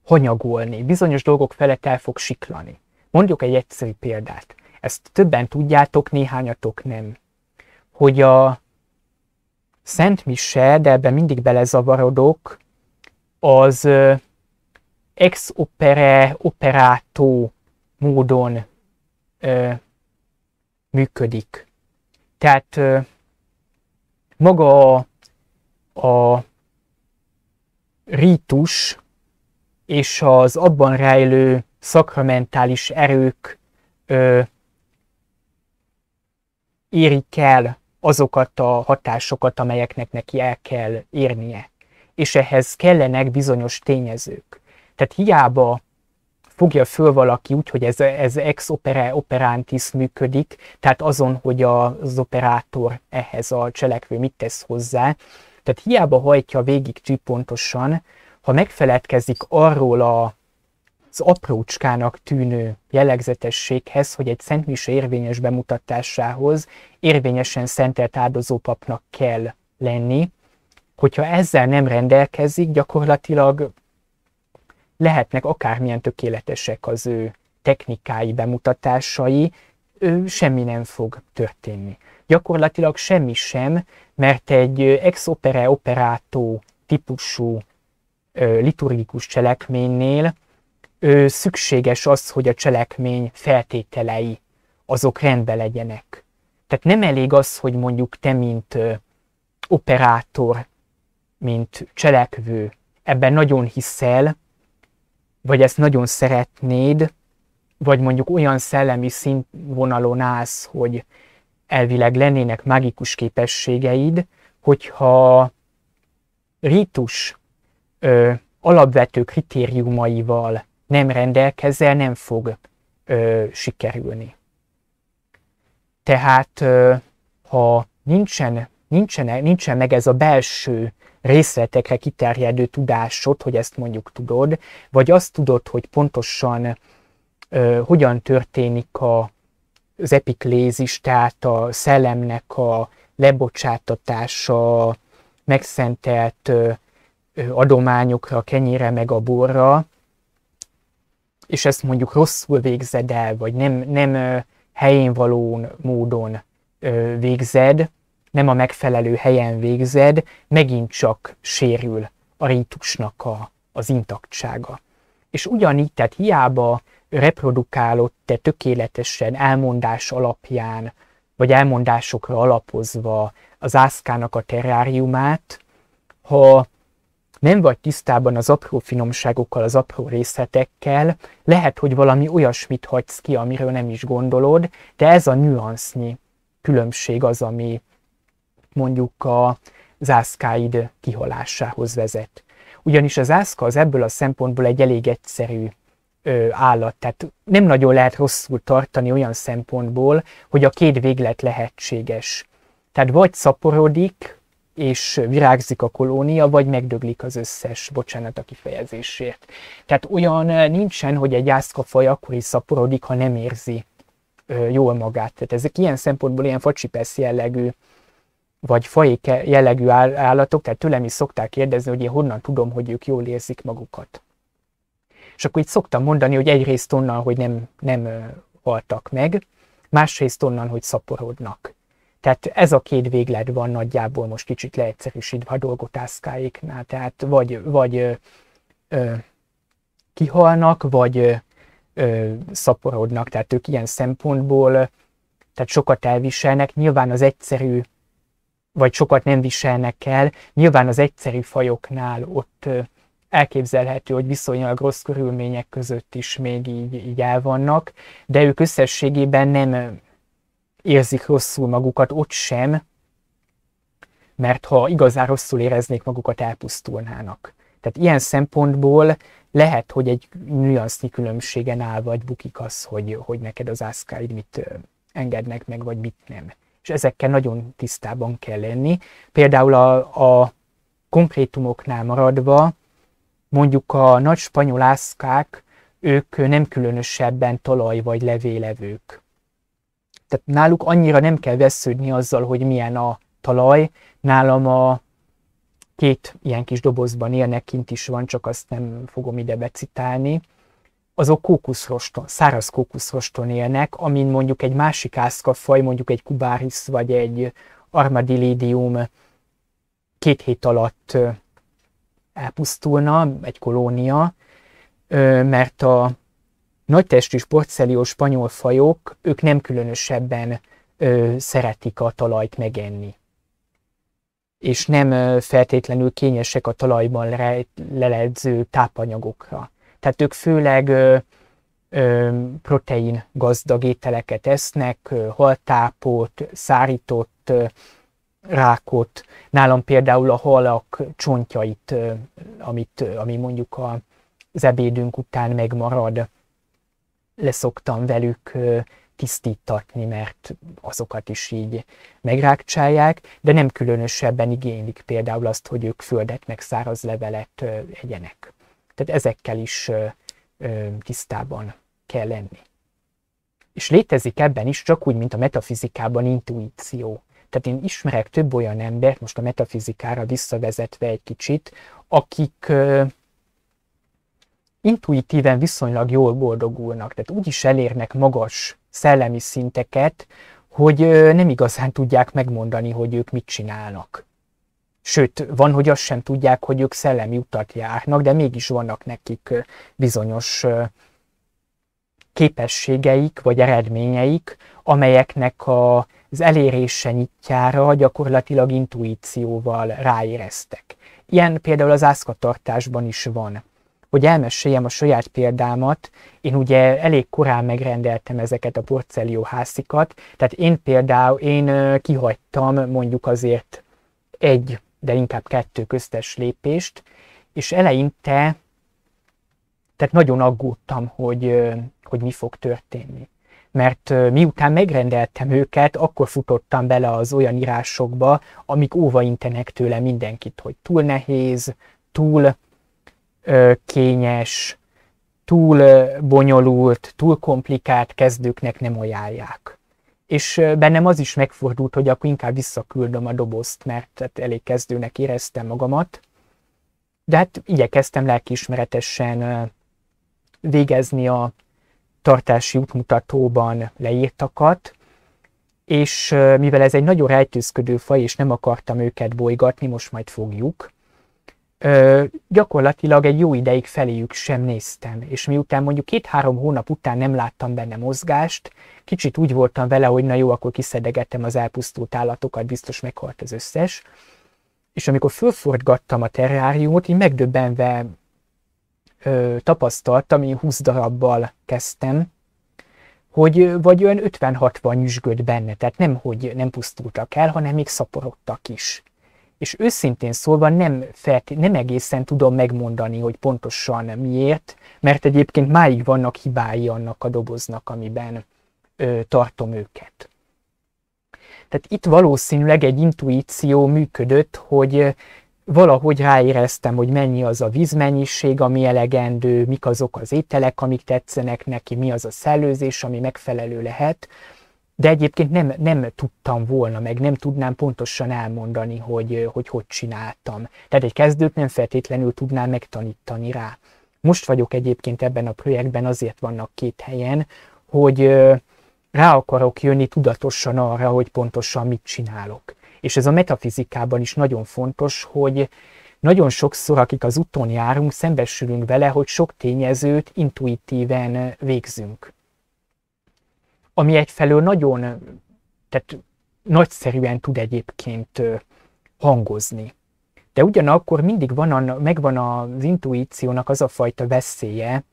hanyagolni, bizonyos dolgok felett el fog siklani. Mondjuk egy egyszerű példát. Ezt többen tudjátok, néhányatok nem. Hogy a Szent Mise, de ebben mindig belezavarodok, az ex opere operato módon működik. Tehát maga a rítus és az abban rejlő szakramentális erők érik el azokat a hatásokat, amelyeknek neki el kell érnie. És ehhez kellenek bizonyos tényezők. Tehát hiába fogja föl valaki úgy, hogy ez ex opere operantis működik, tehát azon, hogy az operátor ehhez a cselekvő mit tesz hozzá. Tehát hiába hajtja végig tűpontosan, ha megfeledkezik arról az aprócskának tűnő jellegzetességhez, hogy egy Szent Mise érvényes bemutatásához érvényesen szentelt áldozópapnak kell lenni, hogyha ezzel nem rendelkezik, gyakorlatilag lehetnek akármilyen tökéletesek az ő technikái, bemutatásai, semmi nem fog történni. Gyakorlatilag semmi sem, mert egy ex opere operato típusú liturgikus cselekménynél szükséges az, hogy a cselekmény feltételei azok rendben legyenek. Tehát nem elég az, hogy mondjuk te, mint operátor, mint cselekvő, ebben nagyon hiszel, vagy ezt nagyon szeretnéd, vagy mondjuk olyan szellemi színvonalon állsz, hogy elvileg lennének mágikus képességeid, hogyha rítus alapvető kritériumaival nem rendelkezel, nem fog sikerülni. Tehát ha nincsen meg ez a belső részletekre kiterjedő tudásod, hogy ezt mondjuk tudod, vagy azt tudod, hogy pontosan hogyan történik az epiklézis, tehát a szellemnek a lebocsátatása, megszentelt adományokra, a kenyérre meg a borra, és ezt mondjuk rosszul végzed el, vagy nem helyén való módon végzed, nem a megfelelő helyen végzed, megint csak sérül a rítusnak az intaktsága. És ugyanígy, tehát hiába reprodukálod te tökéletesen elmondás alapján, vagy elmondásokra alapozva az ászkának a terráriumát, ha nem vagy tisztában az apró finomságokkal, az apró részletekkel, lehet, hogy valami olyasmit hagysz ki, amiről nem is gondolod, de ez a nüansznyi különbség az, ami mondjuk az ászkáid kihalásához vezet. Ugyanis az ászka az ebből a szempontból egy elég egyszerű állat, tehát nem nagyon lehet rosszul tartani olyan szempontból, hogy a két véglet lehetséges. Tehát vagy szaporodik, és virágzik a kolónia, vagy megdöglik az összes, bocsánat a kifejezésért. Tehát olyan nincsen, hogy egy ászkafaj akkor is szaporodik, ha nem érzi jól magát. Tehát ezek ilyen szempontból ilyen facsipesz jellegű, vagy fajék jellegű állatok, tehát tőlem is szokták kérdezni, hogy én honnan tudom, hogy ők jól érzik magukat. És akkor itt szoktam mondani, hogy egyrészt onnan, hogy nem haltak meg, másrészt onnan, hogy szaporodnak. Tehát ez a két véglet van nagyjából, most kicsit leegyszerűsítve a dolgot ászkáiknál. Tehát vagy kihalnak, vagy szaporodnak. Tehát ők ilyen szempontból tehát sokat elviselnek. Nyilván az egyszerű, vagy sokat nem viselnek el. Nyilván az egyszerű fajoknál ott elképzelhető, hogy viszonylag rossz körülmények között is még így el vannak, de ők összességében nem érzik rosszul magukat ott sem, mert ha igazán rosszul éreznék magukat, elpusztulnának. Tehát ilyen szempontból lehet, hogy egy nüansznyi különbségen áll, vagy bukik az, hogy neked az ászkáid mit engednek meg, vagy mit nem. És ezekkel nagyon tisztában kell lenni. Például a konkrétumoknál maradva, mondjuk a nagy spanyol ászkák, ők nem különösebben talaj- vagy levélevők. Tehát náluk annyira nem kell vesződni azzal, hogy milyen a talaj. Nálam a két ilyen kis dobozban élnek, kint is van, csak azt nem fogom ide becitálni. Azok kókuszroston, száraz kókuszroston élnek, amin mondjuk egy másik ászkafaj, mondjuk egy cubaris vagy egy armadillidium 2 hét alatt elpusztulna, egy kolónia, mert a nagytestű sportcelliós spanyol fajok, ők nem különösebben szeretik a talajt megenni. És nem feltétlenül kényesek a talajban leledző tápanyagokra. Tehát ők főleg protein gazdag ételeket esznek, haltápot, szárított rákot. Nálam például a halak csontjait, ami mondjuk az ebédünk után megmarad, leszoktam velük tisztítatni, mert azokat is így megrákcsálják, de nem különösebben igénylik például azt, hogy ők földet meg száraz levelet egyenek. Tehát ezekkel is tisztában kell lenni. És létezik ebben is, csak úgy, mint a metafizikában, intuíció. Tehát én ismerek több olyan embert, most a metafizikára visszavezetve egy kicsit, akik intuitíven viszonylag jól boldogulnak, tehát úgy is elérnek magas szellemi szinteket, hogy nem igazán tudják megmondani, hogy ők mit csinálnak. Sőt, van, hogy azt sem tudják, hogy ők szellemi utat járnak, de mégis vannak nekik bizonyos képességeik vagy eredményeik, amelyeknek az elérése nyitjára gyakorlatilag intuícióval ráéreztek. Ilyen például az ászkatartásban is van. Hogy elmeséljem a saját példámat, én ugye elég korán megrendeltem ezeket a porcellió hászikat, tehát én kihagytam mondjuk azért egy de inkább 2 köztes lépést, és eleinte tehát nagyon aggódtam, hogy mi fog történni. Mert miután megrendeltem őket, akkor futottam bele az olyan írásokba, amik óvaintenek tőle mindenkit, hogy túl nehéz, túl kényes, túl bonyolult, túl komplikált, kezdőknek nem ajánlják. És bennem az is megfordult, hogy akkor inkább visszaküldöm a dobozt, mert elég kezdőnek éreztem magamat. De hát igyekeztem lelkiismeretesen végezni a tartási útmutatóban leírtakat, és mivel ez egy nagyon rejtőzködő faj, és nem akartam őket bolygatni, most majd fogjuk, gyakorlatilag egy jó ideig feléjük sem néztem, és miután mondjuk 2-3 hónap után nem láttam benne mozgást, kicsit úgy voltam vele, hogy na jó, akkor kiszedegettem az elpusztult állatokat, biztos meghalt az összes, és amikor fölforgattam a terráriumot, így megdöbbenve tapasztaltam, én 20 darabbal kezdtem, hogy vagy olyan 50-60 nyüzsgött benne, tehát nem, hogy nem pusztultak el, hanem még szaporodtak is. És őszintén szólva nem egészen tudom megmondani, hogy pontosan miért, mert egyébként máig vannak hibái annak a doboznak, amiben tartom őket. Tehát itt valószínűleg egy intuíció működött, hogy valahogy ráéreztem, hogy mennyi az a vízmennyiség, ami elegendő, mik azok az ételek, amik tetszenek neki, mi az a szellőzés, ami megfelelő lehet, de egyébként nem tudtam volna, meg nem tudnám pontosan elmondani, hogy csináltam. Tehát egy kezdőt nem feltétlenül tudnám megtanítani rá. Most vagyok egyébként ebben a projektben, azért vannak 2 helyen, hogy rá akarok jönni tudatosan arra, hogy pontosan mit csinálok. És ez a metafizikában is nagyon fontos, hogy nagyon sokszor, akik az úton járunk, szembesülünk vele, hogy sok tényezőt intuitíven végzünk. Ami egyfelől tehát nagyszerűen tud egyébként hangozni. De ugyanakkor mindig megvan az intuíciónak az a fajta veszélye,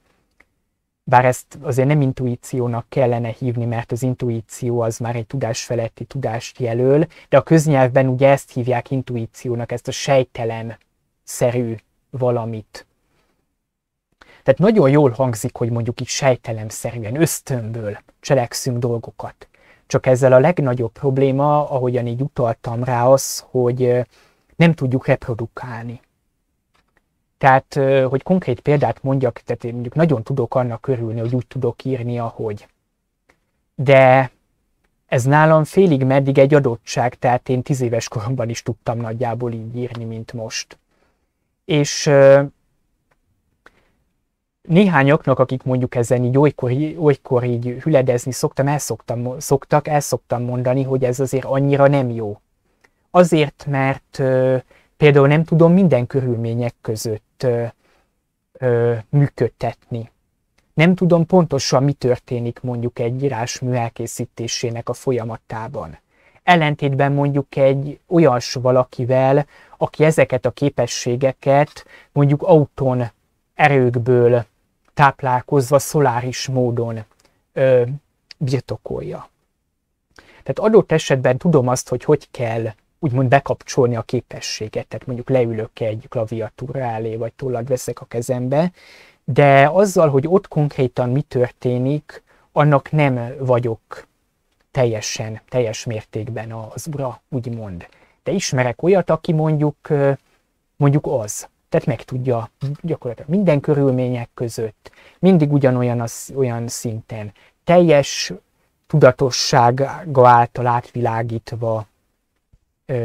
bár ezt azért nem intuíciónak kellene hívni, mert az intuíció az már egy tudásfeletti tudást jelöl, de a köznyelvben ugye ezt hívják intuíciónak, ezt a sejtelem-szerű valamit. Tehát nagyon jól hangzik, hogy mondjuk itt sejtelemszerűen, ösztönből cselekszünk dolgokat. Csak ezzel a legnagyobb probléma, ahogyan így utaltam rá, az, hogy nem tudjuk reprodukálni. Tehát, hogy konkrét példát mondjak, tehát én mondjuk nagyon tudok annak örülni, hogy úgy tudok írni, ahogy. De ez nálam félig meddig egy adottság, tehát én 10 éves koromban is tudtam nagyjából így írni, mint most. És néhányaknak, akik mondjuk ezen így olykor így hüledezni szoktak, el szoktam mondani, hogy ez azért annyira nem jó. Azért, mert például nem tudom minden körülmények között működtetni. Nem tudom pontosan, mi történik mondjuk egy írásmű elkészítésének a folyamatában. Ellentétben mondjuk egy olyas valakivel, aki ezeket a képességeket mondjuk auton erőkből táplálkozva szoláris módon birtokolja. Tehát adott esetben tudom azt, hogy kell úgymond bekapcsolni a képességet, tehát mondjuk leülök egy klaviatúra elé, vagy tollat veszek a kezembe, de azzal, hogy ott konkrétan mi történik, annak nem vagyok teljes mértékben az ura, úgymond. De ismerek olyat, aki mondjuk az. Tehát meg tudja gyakorlatilag minden körülmények között, mindig olyan szinten, teljes tudatossága által átvilágítva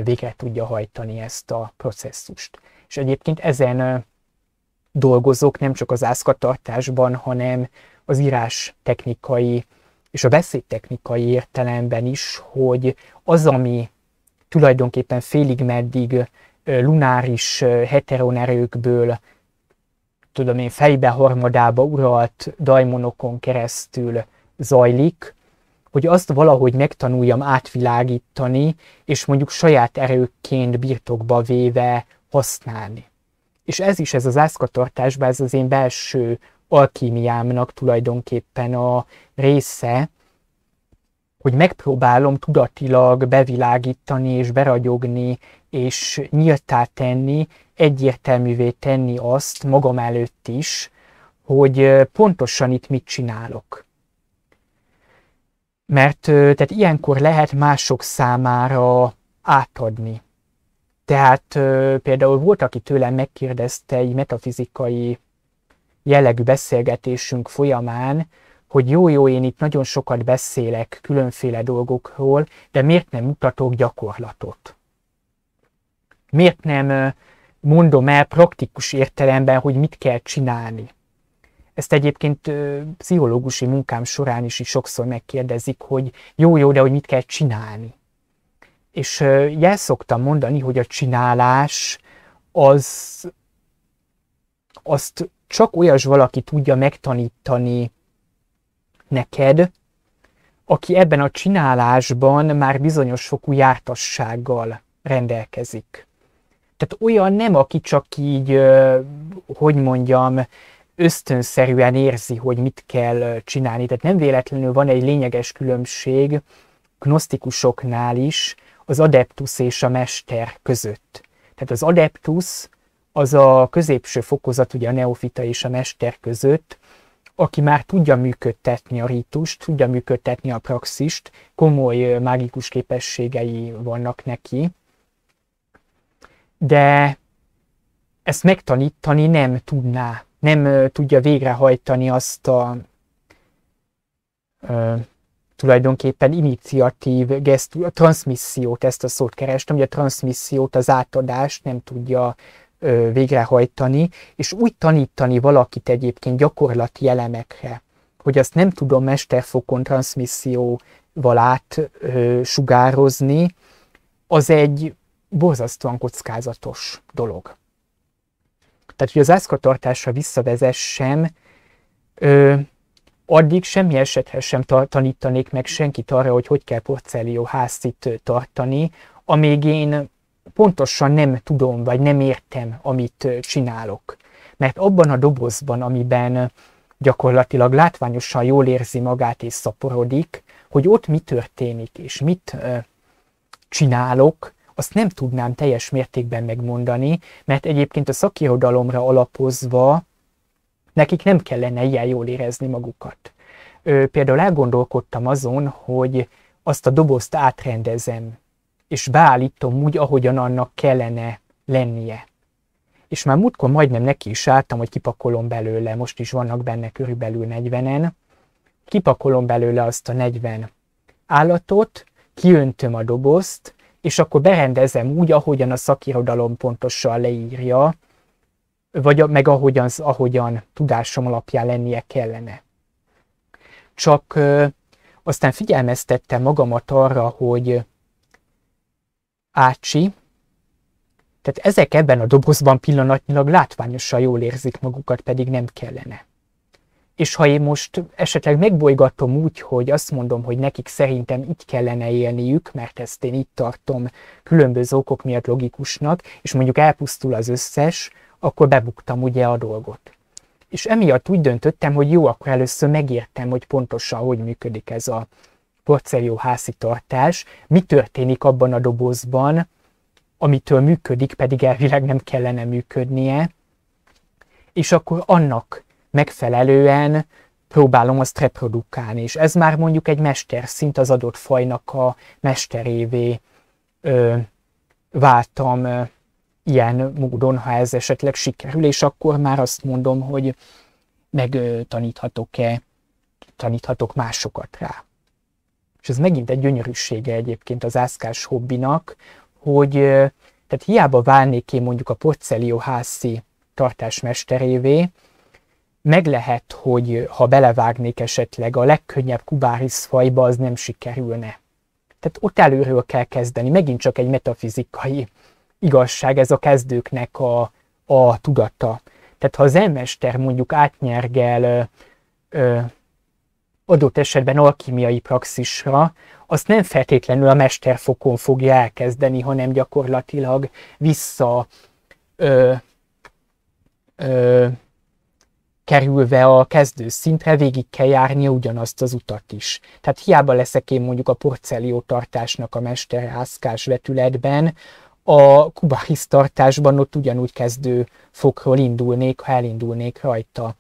végre tudja hajtani ezt a processzust. És egyébként ezen dolgozok nem csak az ászkatartásban, hanem az írás technikai és a beszédtechnikai értelemben is, hogy az, ami tulajdonképpen félig meddig lunáris heteronerőkből, tudom én, fejbe harmadába uralt dajmonokon keresztül zajlik, hogy azt valahogy megtanuljam átvilágítani, és mondjuk saját erőkként birtokba véve használni. És ez az ászkatartásban, ez az én belső alkímiámnak tulajdonképpen a része, hogy megpróbálom tudatilag bevilágítani és beragyogni és nyíltá tenni, egyértelművé tenni azt magam előtt is, hogy pontosan itt mit csinálok. Mert tehát ilyenkor lehet mások számára átadni. Tehát például volt, aki tőlem megkérdezte egy metafizikai jellegű beszélgetésünk folyamán, hogy jó, én itt nagyon sokat beszélek különféle dolgokról, de miért nem mutatok gyakorlatot? Miért nem mondom el praktikus értelemben, hogy mit kell csinálni? Ezt egyébként pszichológusi munkám során is sokszor megkérdezik, hogy jó, de hogy mit kell csinálni. És jel szoktam mondani, hogy a csinálás azt csak olyas valaki tudja megtanítani neked, aki ebben a csinálásban már bizonyos fokú jártassággal rendelkezik. Tehát olyan nem, aki csak így, hogy mondjam, ösztönszerűen érzi, hogy mit kell csinálni. Tehát nem véletlenül van egy lényeges különbség gnosztikusoknál is az adeptus és a mester között. Tehát az adeptus az a középső fokozat, ugye a neofita és a mester között, aki már tudja működtetni a rítust, tudja működtetni a praxist, komoly mágikus képességei vannak neki, de ezt megtanítani nem tudná, nem tudja végrehajtani azt a tulajdonképpen iniciatív gesztus, a transzmissziót, ezt a szót kerestem, hogy a transzmissziót, az átadást nem tudja végrehajtani, és úgy tanítani valakit egyébként gyakorlati elemekre, hogy azt nem tudom mesterfokon transzmisszióval átsugározni, az egy borzasztóan kockázatos dolog. Tehát, hogy az ászkatartásra visszavezessem, addig semmi esetre sem tanítanék meg senkit arra, hogy kell Portfolio Hászit tartani, amíg én pontosan nem tudom, vagy nem értem, amit csinálok. Mert abban a dobozban, amiben gyakorlatilag látványosan jól érzi magát és szaporodik, hogy ott mi történik, és mit csinálok, azt nem tudnám teljes mértékben megmondani, mert egyébként a szakirodalomra alapozva nekik nem kellene ilyen jól érezni magukat. Például elgondolkodtam azon, hogy azt a dobozt átrendezem, és beállítom úgy, ahogyan annak kellene lennie. És már múltkor majdnem neki is álltam, hogy kipakolom belőle, most is vannak benne körülbelül 40-en, kipakolom belőle azt a 40 állatot, kiöntöm a dobozt, és akkor berendezem úgy, ahogyan a szakirodalom pontosan leírja, vagy meg ahogyan tudásom alapján lennie kellene. Csak aztán figyelmeztettem magamat arra, hogy ácsi, tehát ezek ebben a dobozban pillanatnyilag látványosan jól érzik magukat, pedig nem kellene. És ha én most esetleg megbolygatom úgy, hogy azt mondom, hogy nekik szerintem így kellene élniük, mert ezt én így tartom különböző okok miatt logikusnak, és mondjuk elpusztul az összes, akkor bebuktam ugye a dolgot. És emiatt úgy döntöttem, hogy jó, akkor először megértem, hogy pontosan hogy működik ez a Portfolio Hászi tartás, mi történik abban a dobozban, amitől működik, pedig elvileg nem kellene működnie, és akkor annak megfelelően próbálom azt reprodukálni, és ez már mondjuk egy mesterszint, az adott fajnak a mesterévé váltam ilyen módon, ha ez esetleg sikerül, és akkor már azt mondom, hogy taníthatok másokat rá. És ez megint egy gyönyörűsége egyébként az ászkás hobbinak, hogy tehát hiába válnék én mondjuk a Portfolio Hászi tartásmesterévé, meg lehet, hogy ha belevágnék esetleg a legkönnyebb Cubaris fajba, az nem sikerülne. Tehát ott előről kell kezdeni, megint csak egy metafizikai igazság, ez a kezdőknek a tudata. Tehát ha az elmester mondjuk átnyergel adott esetben alkimiai praxisra, azt nem feltétlenül a mesterfokon fogja elkezdeni, hanem gyakorlatilag vissza kerülve a kezdő szintre végig kell járnia ugyanazt az utat is. Tehát hiába leszek én mondjuk a Portfolio tartásnak a mesterhászkás vetületben, A Cubaris tartásban ott ugyanúgy kezdő fokról indulnék, ha elindulnék rajta.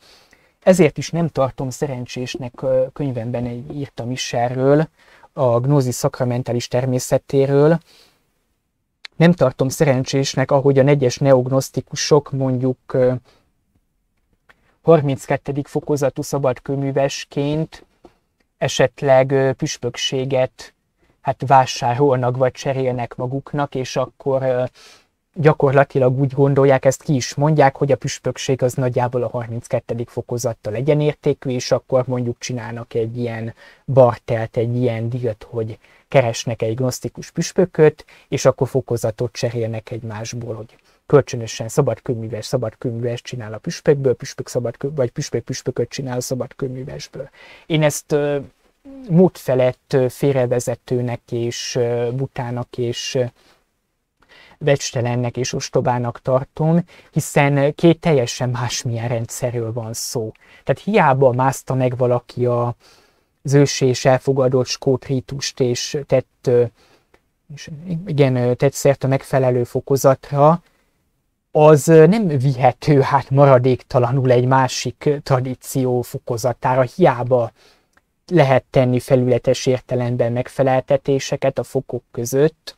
Ezért is nem tartom szerencsésnek, könyvemben írtam is erről, a gnózis szakramentális természetéről. Nem tartom szerencsésnek, ahogy a egyes neognosztikusok mondjuk 32. fokozatú szabadkőművesként esetleg püspökséget vásárolnak vagy cserélnek maguknak, és akkor gyakorlatilag úgy gondolják, ezt ki is mondják, hogy a püspökség az nagyjából a 32. fokozattal egyenértékű, és akkor mondjuk csinálnak egy ilyen bartert, egy ilyen dílt, hogy keresnek egy gnosztikus püspököt, és akkor fokozatot cserélnek egymásból, hogy kölcsönösen szabadkőműves csinál a püspökből, vagy püspök püspököt csinál a szabadkőművesből. Én ezt módfelett félrevezetőnek és butának és becstelennek és ostobának tartom, hiszen két teljesen másmilyen rendszerről van szó. Tehát hiába mászta meg valaki az ősi és elfogadott skót rítust, és tett szert a megfelelő fokozatra, az nem vihető maradéktalanul egy másik tradíció fokozatára, hiába lehet tenni felületes értelemben megfeleltetéseket a fokok között,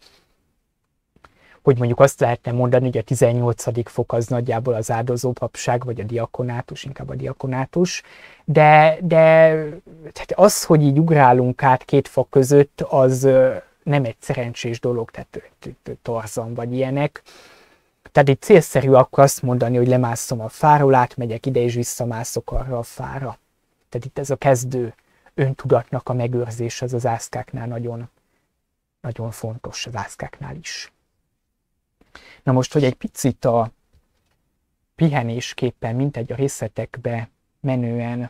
hogy mondjuk azt lehetne mondani, hogy a 18. fok az nagyjából az áldozópapság, vagy a diakonátus, inkább a diakonátus, de tehát az, hogy így ugrálunk át két fok között, az nem egy szerencsés dolog, tehát torzan vagy ilyenek. Tehát itt célszerű akkor azt mondani, hogy lemászom a fáról, átmegyek ide és visszamászok arra a fára. Tehát itt ez a kezdő öntudatnak a megőrzés az ászkáknál nagyon, nagyon fontos, az ászkáknál is. Na most, hogy egy picit a pihenésképpen, mintegy a részletekbe menően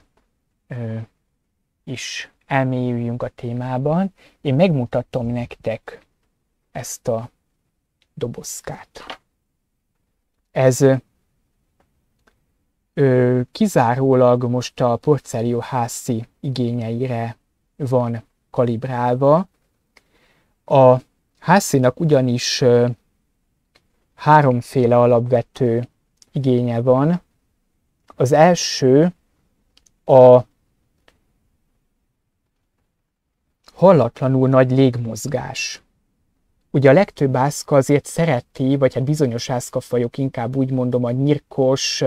is elmélyüljünk a témában, én megmutatom nektek ezt a dobozkát. Ez kizárólag most a Portcelio Hassi igényeire van kalibrálva. A Hassinak ugyanis háromféle alapvető igénye van. Az első a hallatlanul nagy légmozgás. Ugye a legtöbb ászka azért szereti, vagy bizonyos ászkafajok, inkább úgy mondom, a nyirkos,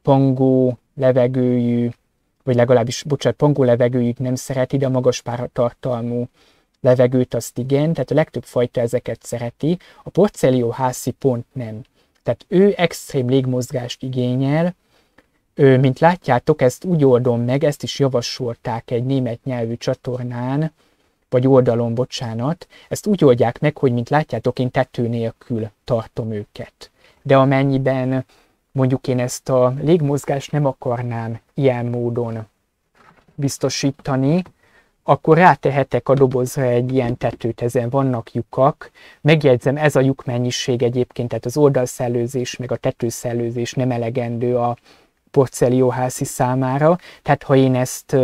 pangó levegőjű, vagy legalábbis, pangó levegőjűt nem szereti, de a magas páratartalmú levegőt azt igen, tehát a legtöbb fajta ezeket szereti. A Portcelio Hassi pont nem. Tehát ő extrém légmozgást igényel. Mint látjátok, ezt úgy oldom meg, ezt is javasolták egy német nyelvű csatornán, vagy oldalon, bocsánat, ezt úgy oldják meg, hogy mint látjátok, én tető nélkül tartom őket. De amennyiben mondjuk én ezt a légmozgást nem akarnám ilyen módon biztosítani, akkor rátehetek a dobozra egy ilyen tetőt, ezen vannak lyukak. Megjegyzem, ez a lyukmennyiség egyébként, tehát az oldalszellőzés meg a tetőszellőzés nem elegendő a Portcelio Hassi számára, tehát ha én ezt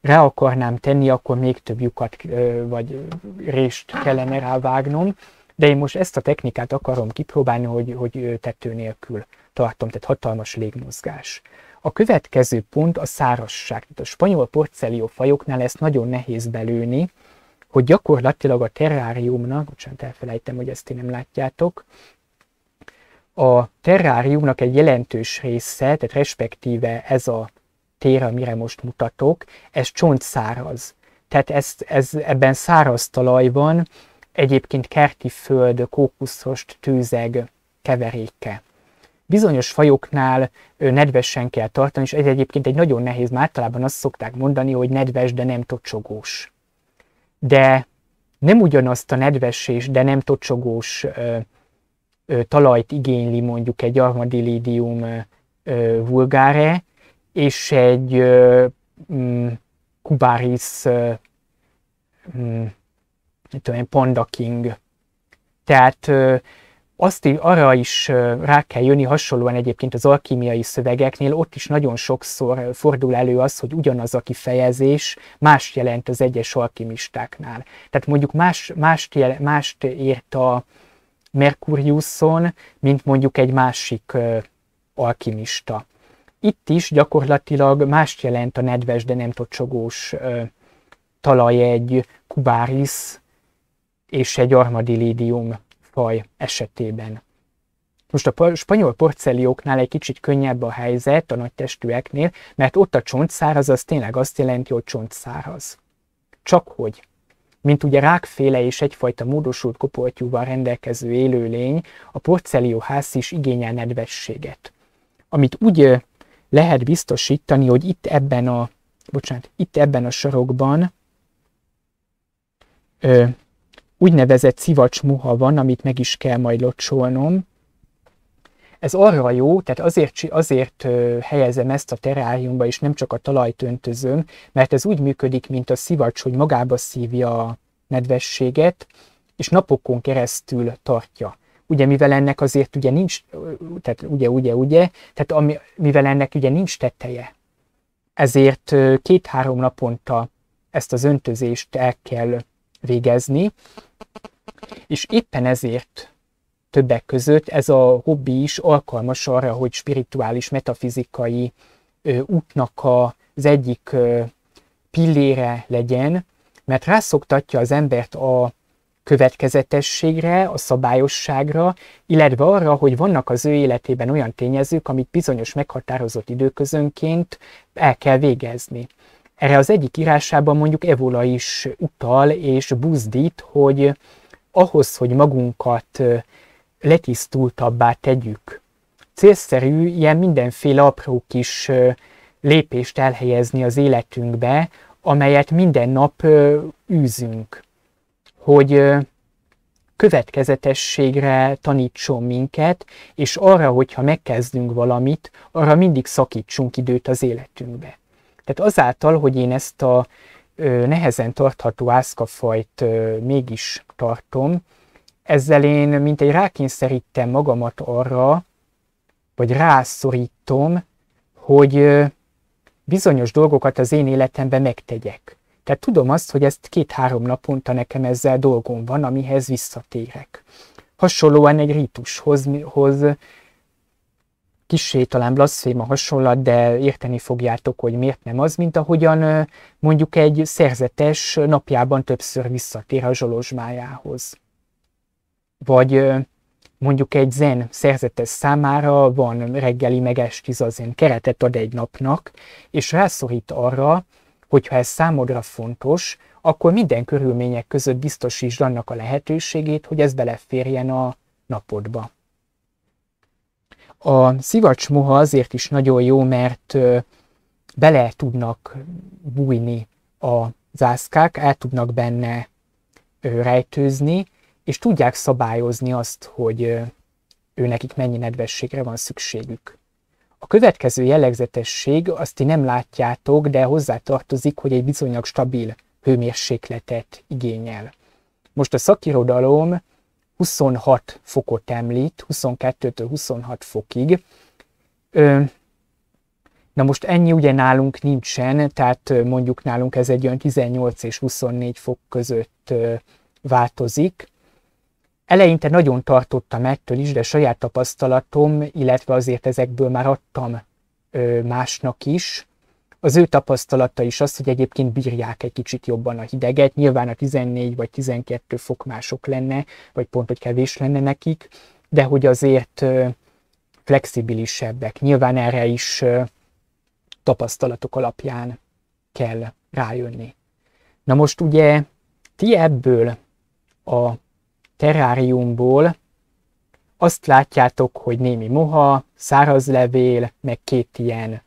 rá akarnám tenni, akkor még több lyukat vagy rést kellene rávágnom, de én most ezt a technikát akarom kipróbálni, hogy tető nélkül tartom, tehát hatalmas légmozgás. A következő pont a szárazság. Tehát a spanyol Portcelio fajoknál ezt nagyon nehéz belőni, hogy gyakorlatilag a terráriumnak, bocsánat, elfelejtem, hogy ezt ti nem látjátok, a terráriumnak egy jelentős része, tehát respektíve ez a tér, amire most mutatok, ez csontszáraz. Tehát ebben száraz talaj van, egyébként kerti föld, kókuszrost, tőzeg keveréke. Bizonyos fajoknál nedvesen kell tartani, és ez egyébként egy nagyon nehéz, mert általában azt szokták mondani, hogy nedves, de nem tocsogós. De nem ugyanazt a nedves és de nem tocsogós talajt igényli mondjuk egy Armadillidium vulgare, és egy Cubaris Panda King. Tehát arra is rá kell jönni, hasonlóan egyébként az alkímiai szövegeknél, ott is nagyon sokszor fordul elő az, hogy ugyanaz a kifejezés mást jelent az egyes alkimistáknál. Tehát mondjuk mást írt Merkuriuson, mint mondjuk egy másik alkimista. Itt is gyakorlatilag mást jelent a nedves, de nem tocsogós talaj egy Cubaris és egy Armadillidium faj esetében. Most a spanyol porcellióknál egy kicsit könnyebb a helyzet a nagy testűeknél, mert ott a csontszáraz az tényleg azt jelenti, hogy csontszáraz. Csak hogy, mint ugye rákféle és egyfajta módosult kopoltyúval rendelkező élőlény, a porcellióház is igényel nedvességet. Amit úgy lehet biztosítani, hogy itt ebben a sarokban úgynevezett szivacsmuha van, amit meg is kell majd locsolnom. Ez arra jó, tehát azért helyezem ezt a terráriumba, és nem csak a talajt öntözöm, mert ez úgy működik, mint a szivacs, hogy magába szívja a nedvességet, és napokon keresztül tartja. Ugye, mivel ennek azért ugye nincs, tehát mivel ennek ugye nincs teteje, ezért 2-3 naponta ezt az öntözést el kell végezni, és éppen ezért többek között ez a hobbi is alkalmas arra, hogy spirituális, metafizikai útnak az egyik pillére legyen, mert rászoktatja az embert a következetességre, a szabályosságra, illetve arra, hogy vannak az ő életében olyan tényezők, amit bizonyos meghatározott időközönként el kell végezni. Erre az egyik írásában mondjuk Evola is utal és buzdít, hogy ahhoz, hogy magunkat letisztultabbá tegyük, célszerű ilyen mindenféle apró kis lépést elhelyezni az életünkbe, amelyet minden nap űzünk, hogy következetességre tanítson minket, és arra, hogyha megkezdünk valamit, arra mindig szakítsunk időt az életünkbe. Tehát azáltal, hogy én ezt a nehezen tartható ászkafajt mégis tartom, ezzel én mintegy rákényszerítem magamat arra, vagy rászorítom, hogy bizonyos dolgokat az én életemben megtegyek. Tehát tudom azt, hogy ezt 2-3 naponta nekem ezzel dolgom van, amihez visszatérek. Hasonlóan egy rítushoz, kissé talán blaszféma hasonlat, de érteni fogjátok, hogy miért nem az, mint ahogyan mondjuk egy szerzetes napjában többször visszatér a zsolozsmájához. Vagy mondjuk egy zen szerzetes számára van reggeli meg esti zazen, keretet ad egy napnak, és rászorít arra, hogyha ez számodra fontos, akkor minden körülmények között biztosítsd annak a lehetőségét, hogy ez beleférjen a napodba. A szivacsmoha azért is nagyon jó, mert bele tudnak bújni a zászkák, el tudnak benne rejtőzni, és tudják szabályozni azt, hogy nekik mennyi nedvességre van szükségük. A következő jellegzetesség, azt ti nem látjátok, de hozzá tartozik, hogy egy viszonylag stabil hőmérsékletet igényel. Most a szakirodalom 26 fokot említ, 22-től 26 fokig. Na most ennyi ugye nálunk nincsen, tehát mondjuk nálunk ez egy olyan 18 és 24 fok között változik. Eleinte nagyon tartottam ettől is, de saját tapasztalatom, illetve azért ezekből már adtam másnak is. Az ő tapasztalata is az, hogy egyébként bírják egy kicsit jobban a hideget. Nyilván a 14 vagy 12 fok mások lenne, vagy pont, hogy kevés lenne nekik, de hogy azért flexibilisebbek. Nyilván erre is tapasztalatok alapján kell rájönni. Na most ugye ti ebből a terráriumból azt látjátok, hogy némi moha, száraz levél, meg 2 ilyen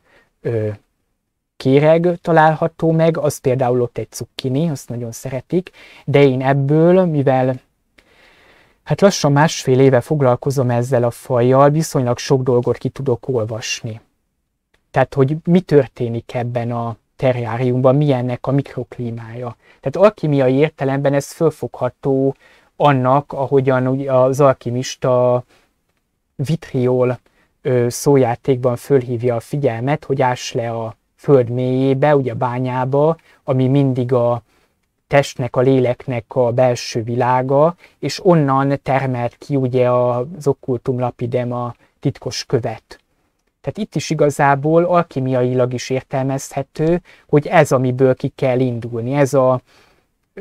kéreg található meg, az például ott egy cukkini, azt nagyon szeretik, de én ebből, mivel hát lassan 1,5 éve foglalkozom ezzel a fajjal, viszonylag sok dolgot ki tudok olvasni. Tehát, hogy mi történik ebben a terráriumban, milyennek a mikroklímája. Tehát alkimiai értelemben ez fölfogható annak, ahogyan az alkimista vitriol szójátékban fölhívja a figyelmet, hogy áss le a föld mélyébe, ugye a bányába, ami mindig a testnek, a léleknek a belső világa, és onnan termelt ki ugye az Occultum Lapidem, a titkos követ. Tehát itt is igazából alkimiailag is értelmezhető, hogy ez, amiből ki kell indulni, ez a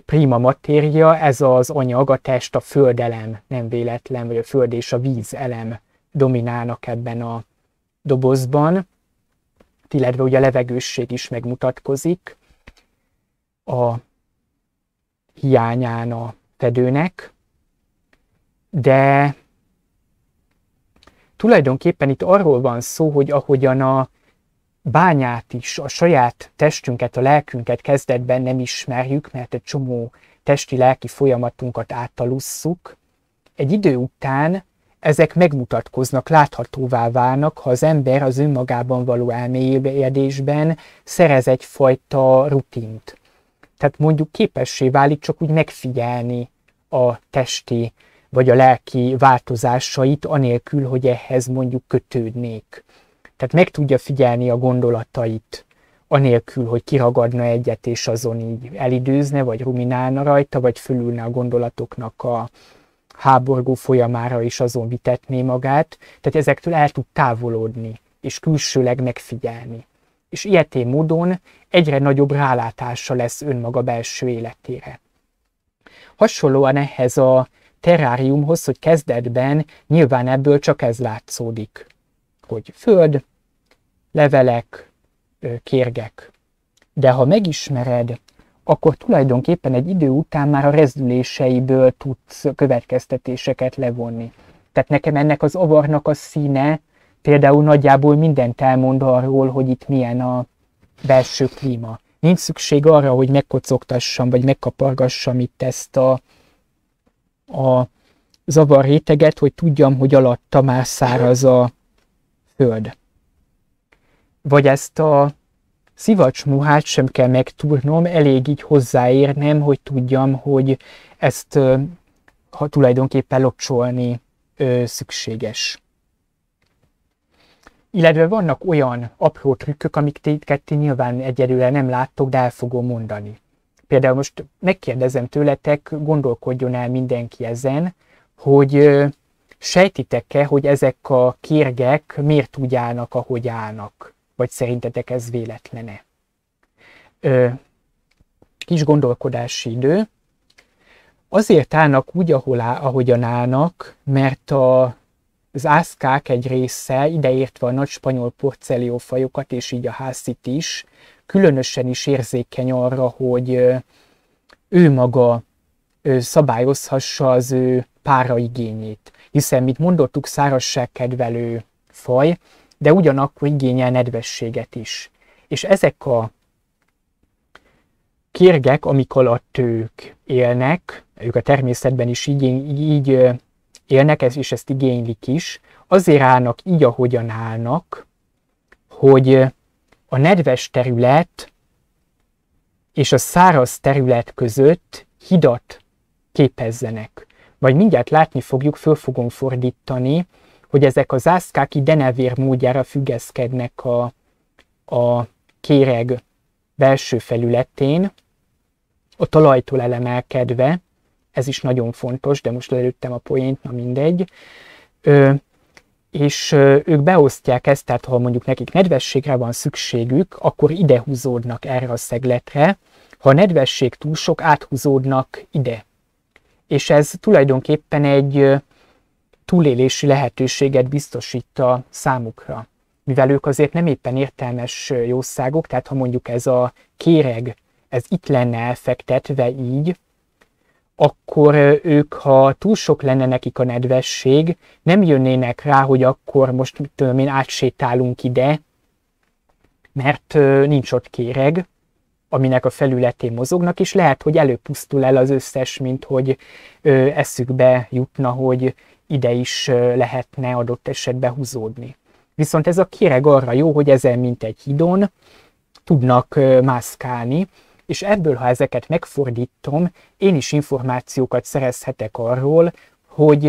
prima matéria, ez az anyag, a test, a földelem, nem véletlen, vagy a föld és a víz elem dominálnak ebben a dobozban, illetve ugye a levegősség is megmutatkozik a hiányán a fedőnek, de tulajdonképpen itt arról van szó, hogy ahogyan a bányát is, a saját testünket, a lelkünket kezdetben nem ismerjük, mert egy csomó testi-lelki folyamatunkat átalusszuk, egy idő után ezek megmutatkoznak, láthatóvá válnak, ha az ember az önmagában való elmélyedésben szerez egyfajta rutint. Tehát mondjuk képessé válik csak úgy megfigyelni a testi vagy a lelki változásait, anélkül, hogy ehhez mondjuk kötődnék. Tehát meg tudja figyelni a gondolatait, anélkül, hogy kiragadna egyet, és azon így elidőzne, vagy ruminálna rajta, vagy fölülne a gondolatoknak a háborgó folyamára, és azon vitetné magát. Tehát ezektől el tud távolodni, és külsőleg megfigyelni. És ilyetén módon egyre nagyobb rálátása lesz önmaga belső életére. Hasonlóan ehhez a terráriumhoz, hogy kezdetben nyilván ebből csak ez látszódik, hogy föld, levelek, kérgek. De ha megismered, akkor tulajdonképpen egy idő után már a rezdüléseiből tudsz következtetéseket levonni. Tehát nekem ennek az avarnak a színe például nagyjából mindent elmond arról, hogy itt milyen a belső klíma. Nincs szükség arra, hogy megkocogtassam, vagy megkapargassam itt ezt a zavarréteget, hogy tudjam, hogy alatta már száraz a föld. Vagy ezt a szivacsmuhát sem kell megtúrnom, elég így hozzáérnem, hogy tudjam, hogy ezt tulajdonképpen locsolni szükséges. Illetve vannak olyan apró trükkök, amiket ti nyilván egyelőre nem láttok, de el fogom mondani. Például most megkérdezem tőletek, gondolkodjon el mindenki ezen, hogy sejtitek-e, hogy ezek a kérgek miért úgy állnak, ahogy állnak? Vagy szerintetek ez véletlene? Kis gondolkodási idő. Azért állnak úgy, ahogyan állnak, mert az ászkák egy része, ideértve a nagy spanyol porcelliófajokat, és így a hászit is, különösen is érzékeny arra, hogy ő maga szabályozhassa az ő páraigényét. Hiszen, mint mondottuk, szárazságkedvelő faj, de ugyanakkor igényel nedvességet is. És ezek a kérgek, amik alatt ők élnek, ők a természetben is így élnek, és ezt igénylik is, azért állnak így, ahogyan állnak, hogy a nedves terület és a száraz terület között hidat képezzenek. Majd mindjárt látni fogjuk, föl fogom fordítani, hogy ezek az ászkák így denevér módjára függeszkednek a kéreg belső felületén, a talajtól elemelkedve, ez is nagyon fontos, de most lelőttem a poént, na mindegy. És ők beosztják ezt, tehát ha mondjuk nekik nedvességre van szükségük, akkor ide húzódnak erre a szegletre, ha a nedvesség túl sok, áthúzódnak ide. És ez tulajdonképpen egy túlélési lehetőséget biztosít a számukra. Mivel ők azért nem éppen értelmes jószágok, tehát ha mondjuk ez a kéreg, ez itt lenne elfektetve így, akkor ők, ha túl sok lenne nekik a nedvesség, nem jönnének rá, hogy akkor most mit tudom én, átsétálunk ide, mert nincs ott kéreg, aminek a felületén mozognak, és lehet, hogy előpusztul el az összes, mint hogy eszükbe jutna, hogy ide is lehetne adott esetben húzódni. Viszont ez a kéreg arra jó, hogy ezen, mint egy hídon, tudnak mászkálni, és ebből, ha ezeket megfordítom, én is információkat szerezhetek arról, hogy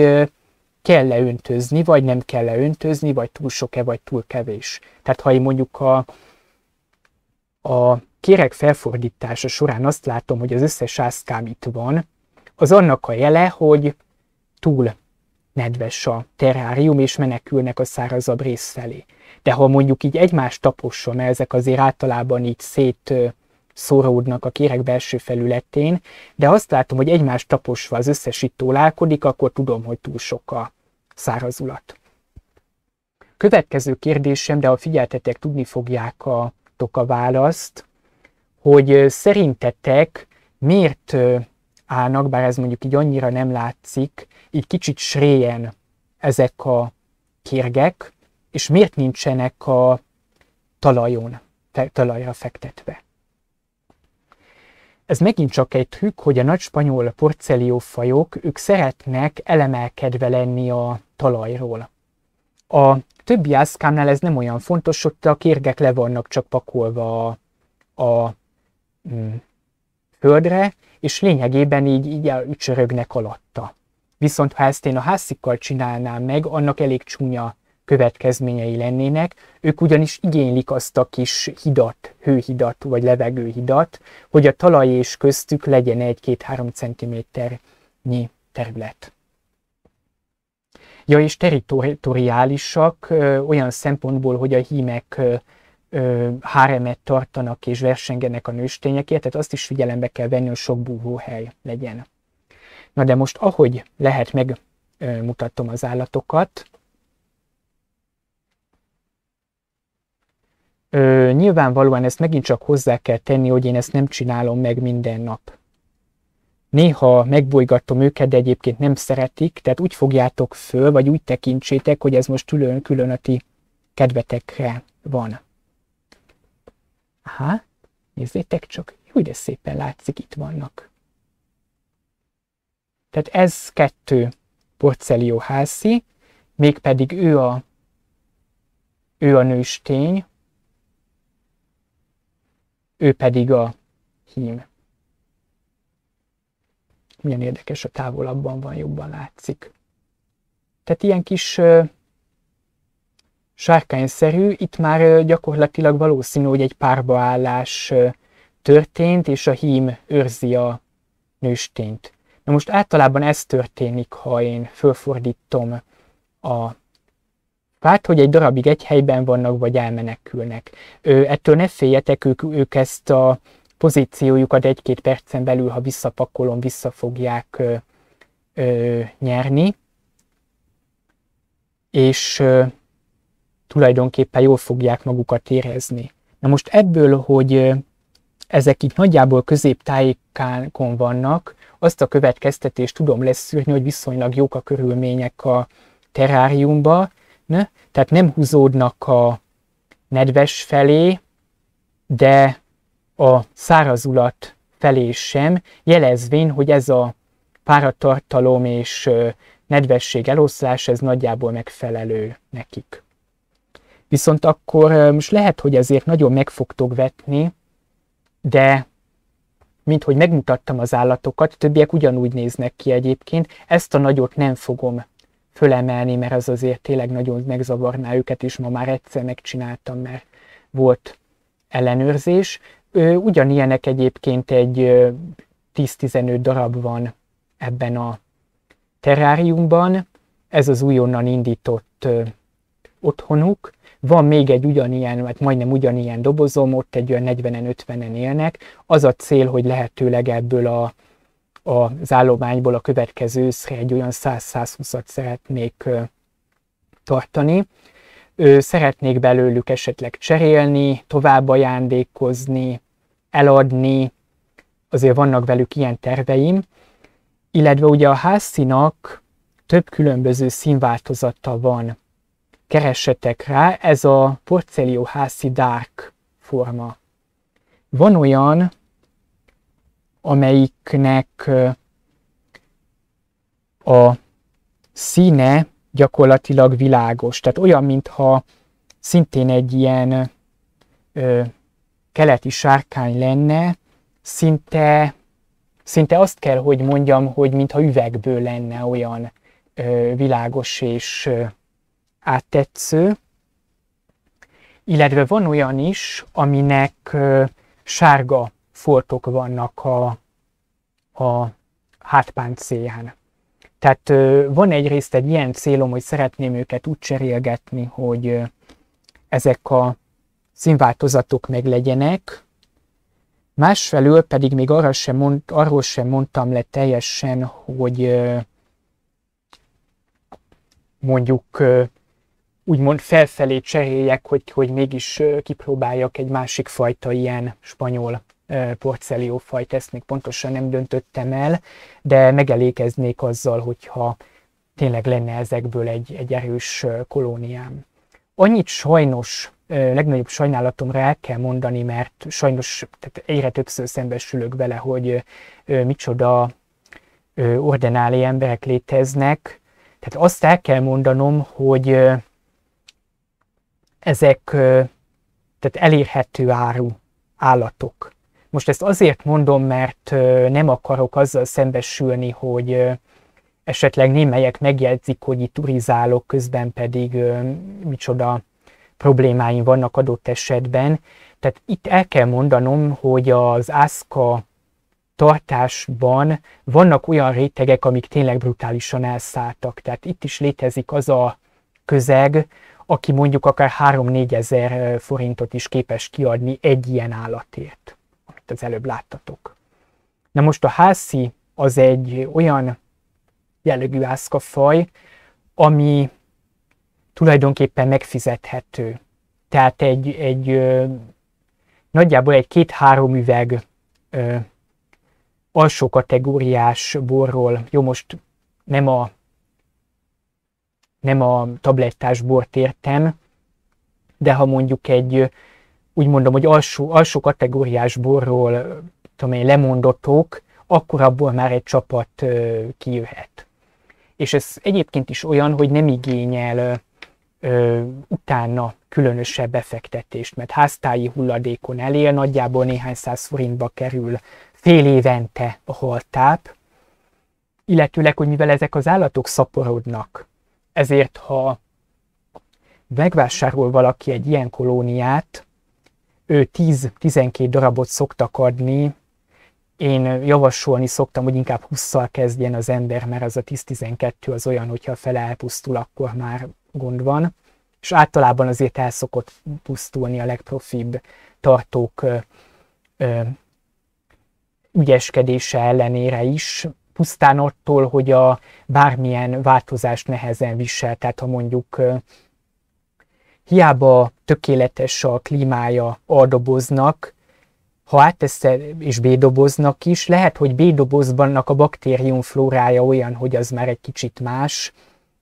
kell-e öntözni, vagy nem kell-e öntözni, vagy túl sok-e, vagy túl kevés. Tehát ha én mondjuk a kéreg felfordítása során azt látom, hogy az összes ászkám itt van, az annak a jele, hogy túl nedves a terrárium, és menekülnek a szárazabb rész felé. De ha mondjuk így egymást tapossa, mert ezek azért általában így szétszóródnak a kéreg belső felületén, de azt látom, hogy egymást taposva az összes itt tólálkodik, akkor tudom, hogy túl sok a szárazulat. Következő kérdésem, de ha figyeltetek, tudni fogjátok a választ, hogy szerintetek miért állnak, bár ez mondjuk így annyira nem látszik, így kicsit sréjen ezek a kérgek, és miért nincsenek a talajra fektetve. Ez megint csak egy trükk, hogy a nagy spanyol porcelliófajok, ők szeretnek elemelkedve lenni a talajról. A többi ászkámnál ez nem olyan fontos, ott a kérgek le vannak csak pakolva a földre, és lényegében így elücsörögnek alatta. Viszont ha ezt én a hászikkal csinálnám meg, annak elég csúnya következményei lennének, ők ugyanis igénylik azt a kis hidat, hőhidat vagy levegőhidat, hogy a talaj és köztük legyen 1-2-3 cm-nyi terület. Ja, és territoriálisak olyan szempontból, hogy a hímek háremet tartanak és versengenek a nőstényekért, tehát azt is figyelembe kell venni, hogy sok búvóhely legyen. Na de most ahogy lehet, megmutatom az állatokat. Nyilvánvalóan ezt megint csak hozzá kell tenni, hogy én ezt nem csinálom meg minden nap. Néha megbolygatom őket, de egyébként nem szeretik, tehát úgy fogjátok föl, vagy úgy tekintsétek, hogy ez most külön a ti kedvetekre van. Aha, nézzétek csak, jó, de szépen látszik, itt vannak. Tehát ez 2 porcellió hászi, mégpedig ő a nőstény, ő pedig a hím. Milyen érdekes, a távolabban van, jobban látszik. Tehát ilyen kis sárkányszerű, itt már gyakorlatilag valószínű, hogy egy párbaállás történt, és a hím őrzi a nőstényt. Na most általában ez történik, ha én fölfordítom a fát, hogy egy darabig egy helyben vannak, vagy elmenekülnek. Ettől ne féljetek, ők ezt a pozíciójukat 1-2 percen belül, ha visszapakolom, vissza fogják nyerni, és tulajdonképpen jól fogják magukat érezni. Na most ebből, hogy ezek itt nagyjából középtájékon vannak, azt a következtetést tudom leszűrni, hogy viszonylag jók a körülmények a terráriumban, ne? Tehát nem húzódnak a nedves felé, de a szárazulat felé sem, jelezvén, hogy ez a páratartalom és nedvesség eloszlás, ez nagyjából megfelelő nekik. Viszont akkor most lehet, hogy ezért nagyon meg fogtok vetni, de minthogy megmutattam az állatokat, többiek ugyanúgy néznek ki egyébként, ezt a nagyot nem fogom fölemelni, mert az azért tényleg nagyon megzavarná őket, és ma már egyszer megcsináltam, mert volt ellenőrzés. Ugyanilyenek egyébként egy 10-15 darab van ebben a terráriumban, ez az újonnan indított otthonuk. Van még egy ugyanilyen, vagy majdnem ugyanilyen dobozom, ott egy olyan 40-50-en élnek. Az a cél, hogy lehetőleg ebből az állományból a következő őszre egy olyan 100-120-at szeretnék tartani. Szeretnék belőlük esetleg cserélni, tovább ajándékozni, eladni, azért vannak velük ilyen terveim. Illetve ugye a házszínak több különböző színváltozata van. Keressetek rá, ez a porcellió hászi dark forma. Van olyan, amelyiknek a színe gyakorlatilag világos. Tehát olyan, mintha szintén egy ilyen keleti sárkány lenne, szinte azt kell, hogy mondjam, hogy mintha üvegből lenne, olyan világos és áttetsző. Illetve van olyan is, aminek sárga foltok vannak a hátpáncélján. Tehát van egyrészt egy ilyen célom, hogy szeretném őket úgy cserélgetni, hogy ezek a színváltozatok meglegyenek, másfelől pedig még arról sem mondtam le teljesen, hogy mondjuk úgymond felfelé cseréljek, hogy mégis kipróbáljak egy másik fajta ilyen spanyol porcelliófajt, ezt még pontosan nem döntöttem el, de megelégeznék azzal, hogyha tényleg lenne ezekből egy erős kolóniám. Annyit sajnos, legnagyobb sajnálatomra el kell mondani, mert sajnos tehát egyre többször szembesülök vele, hogy micsoda ordinári emberek léteznek. Tehát azt el kell mondanom, hogy ezek tehát elérhető áru állatok. Most ezt azért mondom, mert nem akarok azzal szembesülni, hogy esetleg némelyek megjegyzik, hogy itt turizálok, közben pedig micsoda problémáim vannak adott esetben. Tehát itt el kell mondanom, hogy az ászka tartásban vannak olyan rétegek, amik tényleg brutálisan elszálltak. Tehát itt is létezik az a közeg, aki mondjuk akár 3-4 ezer forintot is képes kiadni egy ilyen állatért, amit az előbb láttatok. Na most a hászi az egy olyan jellegű ászkafaj, ami tulajdonképpen megfizethető. Tehát nagyjából egy 2-3 üveg alsó kategóriás borról, jó, most nem a tablettás bort értem, de ha mondjuk úgy mondom, hogy alsó kategóriás borról lemondotok, akkor abból már egy csapat kijöhet. És ez egyébként is olyan, hogy nem igényel utána különösebb befektetést, mert háztáji hulladékon elél, nagyjából néhány 100 forintba kerül fél évente a haltáp, illetőleg, hogy mivel ezek az állatok szaporodnak, ezért ha megvásárol valaki egy ilyen kolóniát, ő 10-12 darabot szoktak adni, én javasolni szoktam, hogy inkább 20-szal kezdjen az ember, mert az a 10-12 az olyan, hogyha fele elpusztul, akkor már gond van. És általában azért el szokott pusztulni a legprofibb tartók ügyeskedése ellenére is, pusztán attól, hogy a bármilyen változást nehezen visel. Tehát ha mondjuk hiába tökéletes a klímája A doboznak, ha áttesz és B doboznak is, lehet, hogy B dobozban a baktériumflórája olyan, hogy az már egy kicsit más,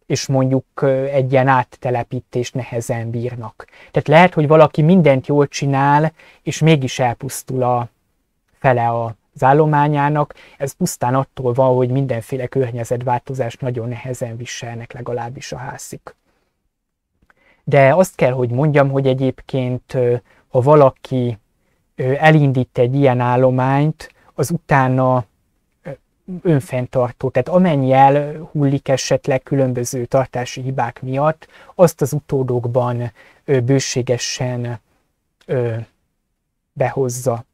és mondjuk egy ilyen áttelepítést nehezen bírnak. Tehát lehet, hogy valaki mindent jól csinál, és mégis elpusztul a fele az állományának. Ez pusztán attól van, hogy mindenféle környezetváltozást nagyon nehezen viselnek, legalábbis a hászik. De azt kell, hogy mondjam, hogy egyébként, ha valaki elindít egy ilyen állományt, az utána önfenntartó, tehát amennyi elhullik esetleg különböző tartási hibák miatt, azt az utódokban bőségesen behozza.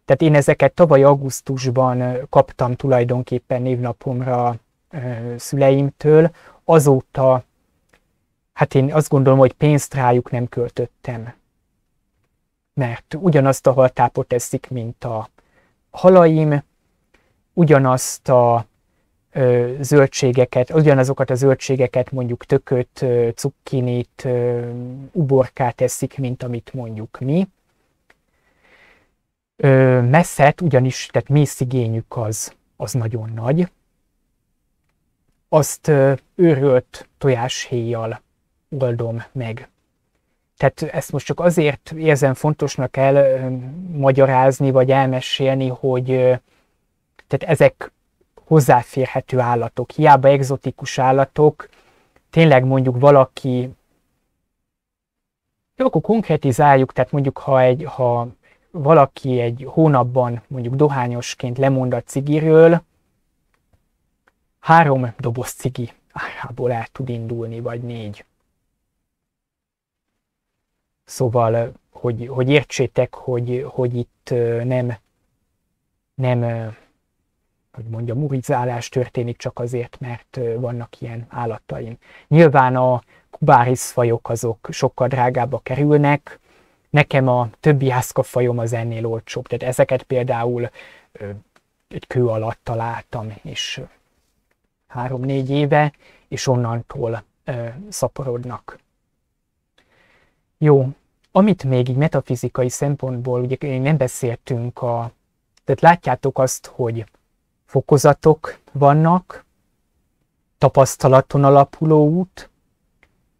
Tehát én ezeket tavaly augusztusban kaptam tulajdonképpen névnapomra szüleimtől, azóta, hát én azt gondolom, hogy pénzt rájuk nem költöttem. Mert ugyanazt a haltápot eszik, mint a halaim, ugyanazt a zöldségeket, ugyanazokat a zöldségeket, mondjuk tököt, cukkinit, uborkát eszik, mint amit mondjuk mi. Messzet ugyanis, tehát mészigényük az nagyon nagy. Azt őrölt tojáshéjjal oldom meg. Tehát ezt most csak azért érzem fontosnak elmagyarázni, vagy elmesélni, hogy tehát ezek hozzáférhető állatok, hiába egzotikus állatok, tényleg mondjuk valaki, jó, akkor konkretizáljuk, tehát mondjuk ha valaki egy hónapban mondjuk dohányosként lemond a cigiről, 3 doboz cigi árából el tud indulni, vagy 4. Szóval, hogy értsétek, hogy itt nem hogy mondjam, urizálás történik csak azért, mert vannak ilyen állataim. Nyilván a Cubaris fajok azok sokkal drágábbak kerülnek, nekem a többi jászka fajom az ennél olcsóbb, tehát ezeket például egy kő alatt találtam, és 3-4 éve, és onnantól szaporodnak. Jó, amit még így metafizikai szempontból, ugye nem beszéltünk, tehát látjátok azt, hogy fokozatok vannak, tapasztalaton alapuló út,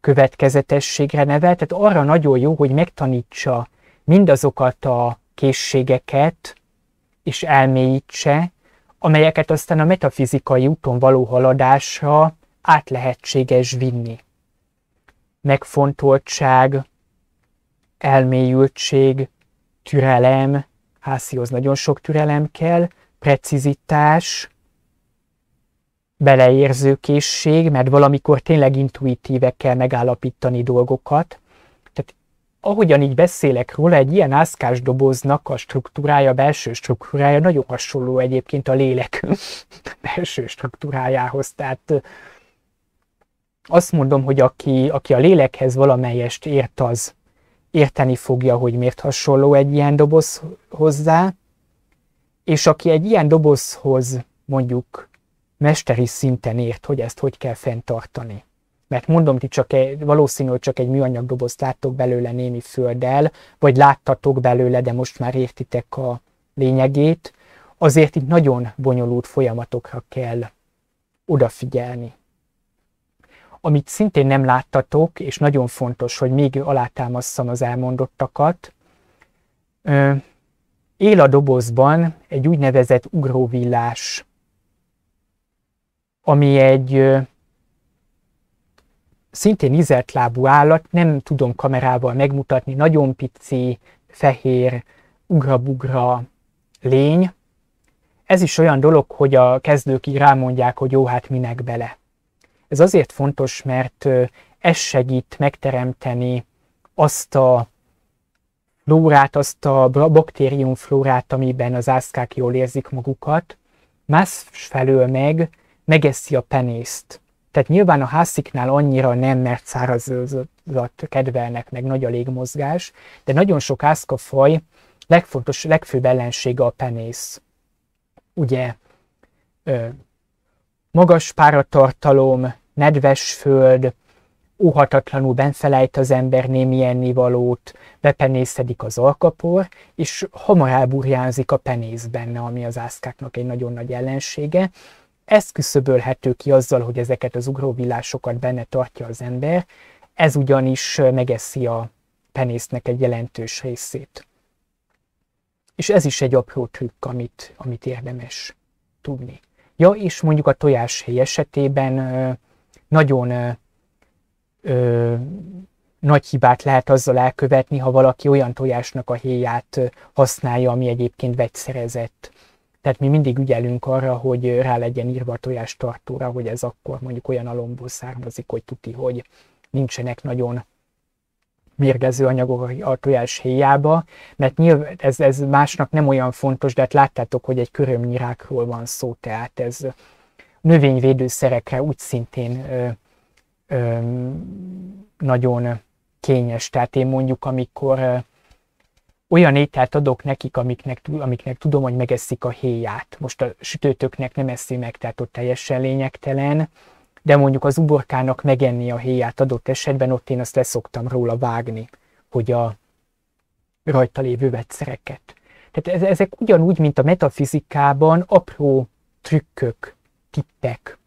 következetességre nevel, tehát arra nagyon jó, hogy megtanítsa mindazokat a készségeket, és elmélyítse, amelyeket aztán a metafizikai úton való haladásra át lehetséges vinni. Megfontoltság, elmélyültség, türelem, Hászihoz nagyon sok türelem kell, precizitás, beleérzőkészség, mert valamikor tényleg intuitíve kell megállapítani dolgokat. Tehát ahogyan így beszélek róla, egy ilyen ászkás doboznak a struktúrája, belső struktúrája nagyon hasonló egyébként a lélek belső struktúrájához. Tehát azt mondom, hogy aki a lélekhez valamelyest ért, az érteni fogja, hogy miért hasonló egy ilyen doboz hozzá, és aki egy ilyen dobozhoz mondjuk mesteri szinten ért, hogy ezt hogy kell fenntartani. Mert mondom, ti valószínűleg csak egy műanyag dobozt láttok belőle némi földdel, vagy láttatok belőle, de most már értitek a lényegét, azért itt nagyon bonyolult folyamatokra kell odafigyelni. Amit szintén nem láttatok, és nagyon fontos, hogy még alátámasszam az elmondottakat, él a dobozban egy úgynevezett ugróvillás, ami egy szintén ízeltlábú állat, nem tudom kamerával megmutatni, nagyon pici, fehér, ugra-bugra lény. Ez is olyan dolog, hogy a kezdők így rámondják, hogy jó, hát minek bele. Ez azért fontos, mert ez segít megteremteni azt a flórát, azt a baktériumflórát, amiben az ászkák jól érzik magukat, másfelől megeszi a penészt. Tehát nyilván a hásziknál annyira nem, mert szárazat kedvelnek, meg nagy a légmozgás, de nagyon sok ászkafaj legfőbb ellensége a penész. Ugye magas páratartalom, nedves föld, óhatatlanul benfelejt az ember némi ennivalót, bepenészedik az alkapor, és hamar elburjánzik a penész benne, ami az ászkáknak egy nagyon nagy ellensége. Ez küszöbölhető ki azzal, hogy ezeket az ugróvillásokat benne tartja az ember, ez ugyanis megeszi a penésznek egy jelentős részét. És ez is egy apró trükk, amit érdemes tudni. Ja, és mondjuk a tojáshéj esetében nagyon nagy hibát lehet azzal elkövetni, ha valaki olyan tojásnak a héját használja, ami egyébként vegyszerezett. Tehát mi mindig ügyelünk arra, hogy rá legyen írva a tojástartóra, hogy ez akkor mondjuk olyan alomból származik, hogy tuti, hogy nincsenek nagyon mérgező anyagok a tojás héjába, mert nyilván ez másnak nem olyan fontos, de hát láttátok, hogy egy körömnyirákról van szó, tehát ez növényvédőszerekre úgy szintén nagyon kényes. Tehát én mondjuk, amikor olyan ételt adok nekik, amiknek tudom, hogy megeszik a héját. Most a sütőtöknek nem eszi meg, tehát ott teljesen lényegtelen, de mondjuk az uborkának megenni a héját adott esetben, ott én azt leszoktam róla vágni, hogy a rajta lévő vegyszereket. Tehát ezek ugyanúgy, mint a metafizikában, apró trükkök, tippek,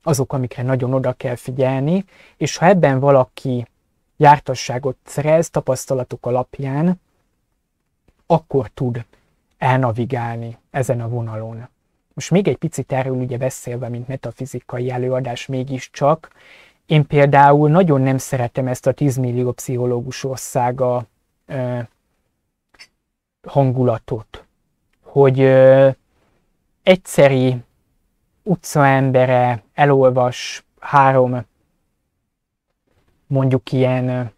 azok, amikre nagyon oda kell figyelni, és ha ebben valaki jártasságot szerez tapasztalatok alapján, akkor tud elnavigálni ezen a vonalon. Most még egy picit erről ugye beszélve, mint metafizikai előadás mégiscsak, én például nagyon nem szeretem ezt a 10 millió pszichológus országa hangulatot, hogy egyszeri utcaembere elolvas 3 mondjuk ilyen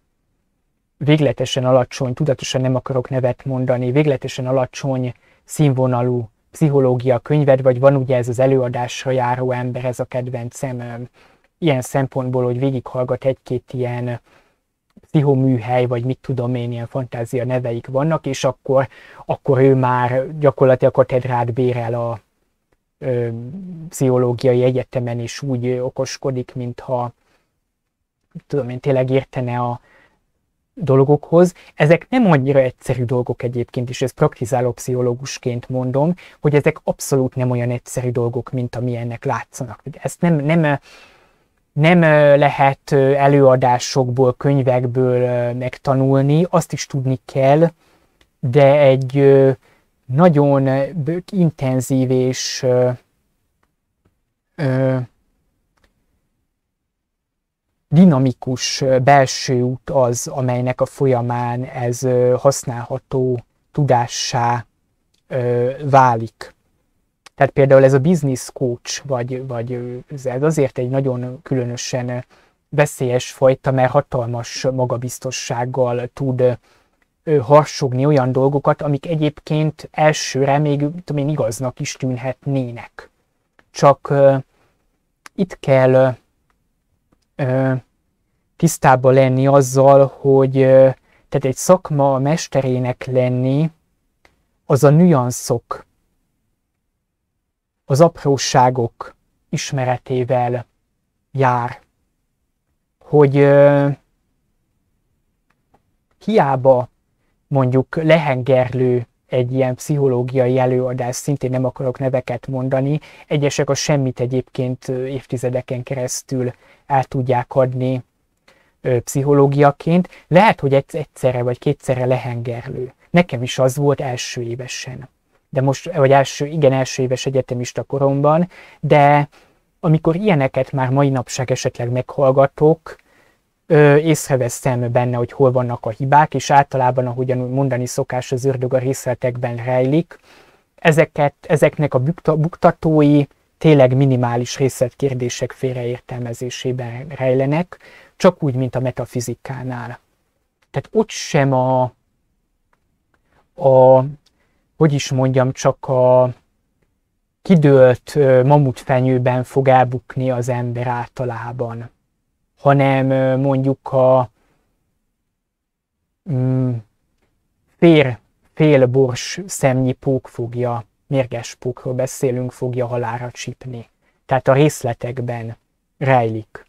végletesen alacsony, tudatosan nem akarok nevet mondani, végletesen alacsony színvonalú pszichológia könyved, vagy van ugye ez az előadásra járó ember, ez a kedvencem, ilyen szempontból, hogy végighallgat egy-két ilyen pszichoműhely, vagy mit tudom én, ilyen fantázia neveik vannak, és akkor ő már gyakorlatilag katedrát bérel a pszichológiai egyetemen, és úgy okoskodik, mintha tudom én, tényleg értene a dolgokhoz. Ezek nem annyira egyszerű dolgok egyébként, és ezt praktizáló pszichológusként mondom, hogy ezek abszolút nem olyan egyszerű dolgok, mint amilyennek látszanak. Ezt nem lehet előadásokból, könyvekből megtanulni, azt is tudni kell, de egy nagyon intenzív és dinamikus belső út az, amelynek a folyamán ez használható tudássá válik. Tehát például ez a business coach, vagy ez azért egy nagyon különösen veszélyes fajta, mert hatalmas magabiztossággal tud harsogni olyan dolgokat, amik egyébként elsőre még tudom én, igaznak is tűnhetnének. Csak itt kell tisztában lenni azzal, hogy tehát egy szakma mesterének lenni, az a nüanszok, az apróságok ismeretével jár. Hogy hiába mondjuk lehengerlő egy ilyen pszichológiai előadás, szintén nem akarok neveket mondani, egyesek a semmit egyébként évtizedeken keresztül el tudják adni pszichológiaként. Lehet, hogy egyszerre vagy kétszerre lehengerlő. Nekem is az volt első évesen. De most, vagy első éves egyetemista koromban, de amikor ilyeneket már mai napság esetleg meghallgatok, észreveszem benne, hogy hol vannak a hibák, és általában, ahogyan mondani szokás, az ördög a részletekben rejlik. Ezeknek a buktatói tényleg minimális részletkérdések félreértelmezésében rejlenek, csak úgy, mint a metafizikánál. Tehát ott sem hogy is mondjam, csak a kidőlt mamutfenyőben fog elbukni az ember általában, hanem mondjuk a fél bors szemnyi pókfogja, mérges pókról beszélünk, fogja halálra csípni. Tehát a részletekben rejlik.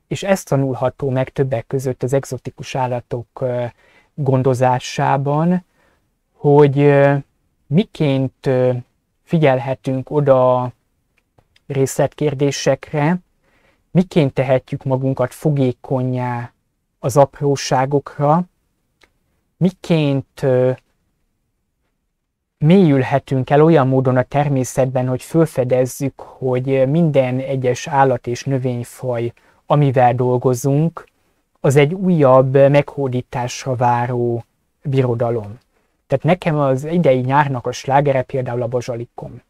És ezt tanulható meg többek között az egzotikus állatok gondozásában, hogy miként figyelhetünk oda részletkérdésekre, miként tehetjük magunkat fogékonnyá az apróságokra, miként mélyülhetünk el olyan módon a természetben, hogy felfedezzük, hogy minden egyes állat és növényfaj, amivel dolgozunk, az egy újabb meghódításra váró birodalom. Tehát nekem az idei nyárnak a slágere például a bazsalikom.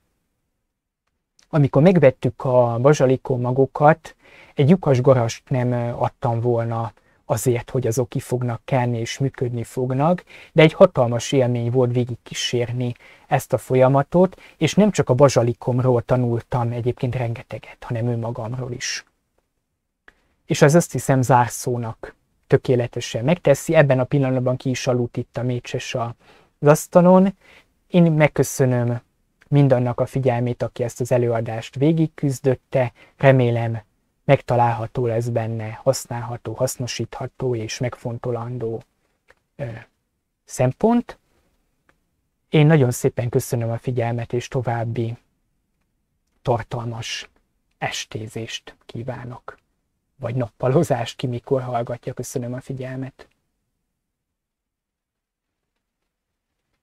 Amikor megvettük a bazsalikom magokat, egy lyukas garast nem adtam volna azért, hogy azok ki fognak kelni és működni fognak, de egy hatalmas élmény volt végigkísérni ezt a folyamatot, és nem csak a bazsalikomról tanultam egyébként rengeteget, hanem önmagamról is. És az azt hiszem zárszónak tökéletesen megteszi, ebben a pillanatban ki is aludt itt a mécses az asztalon. Én megköszönöm mindannak a figyelmét, aki ezt az előadást végigküzdötte, remélem megtalálható lesz benne használható, hasznosítható és megfontolandó szempont. Én nagyon szépen köszönöm a figyelmet, és további tartalmas estézést kívánok, vagy nappalozást, ki mikor hallgatja. Köszönöm a figyelmet.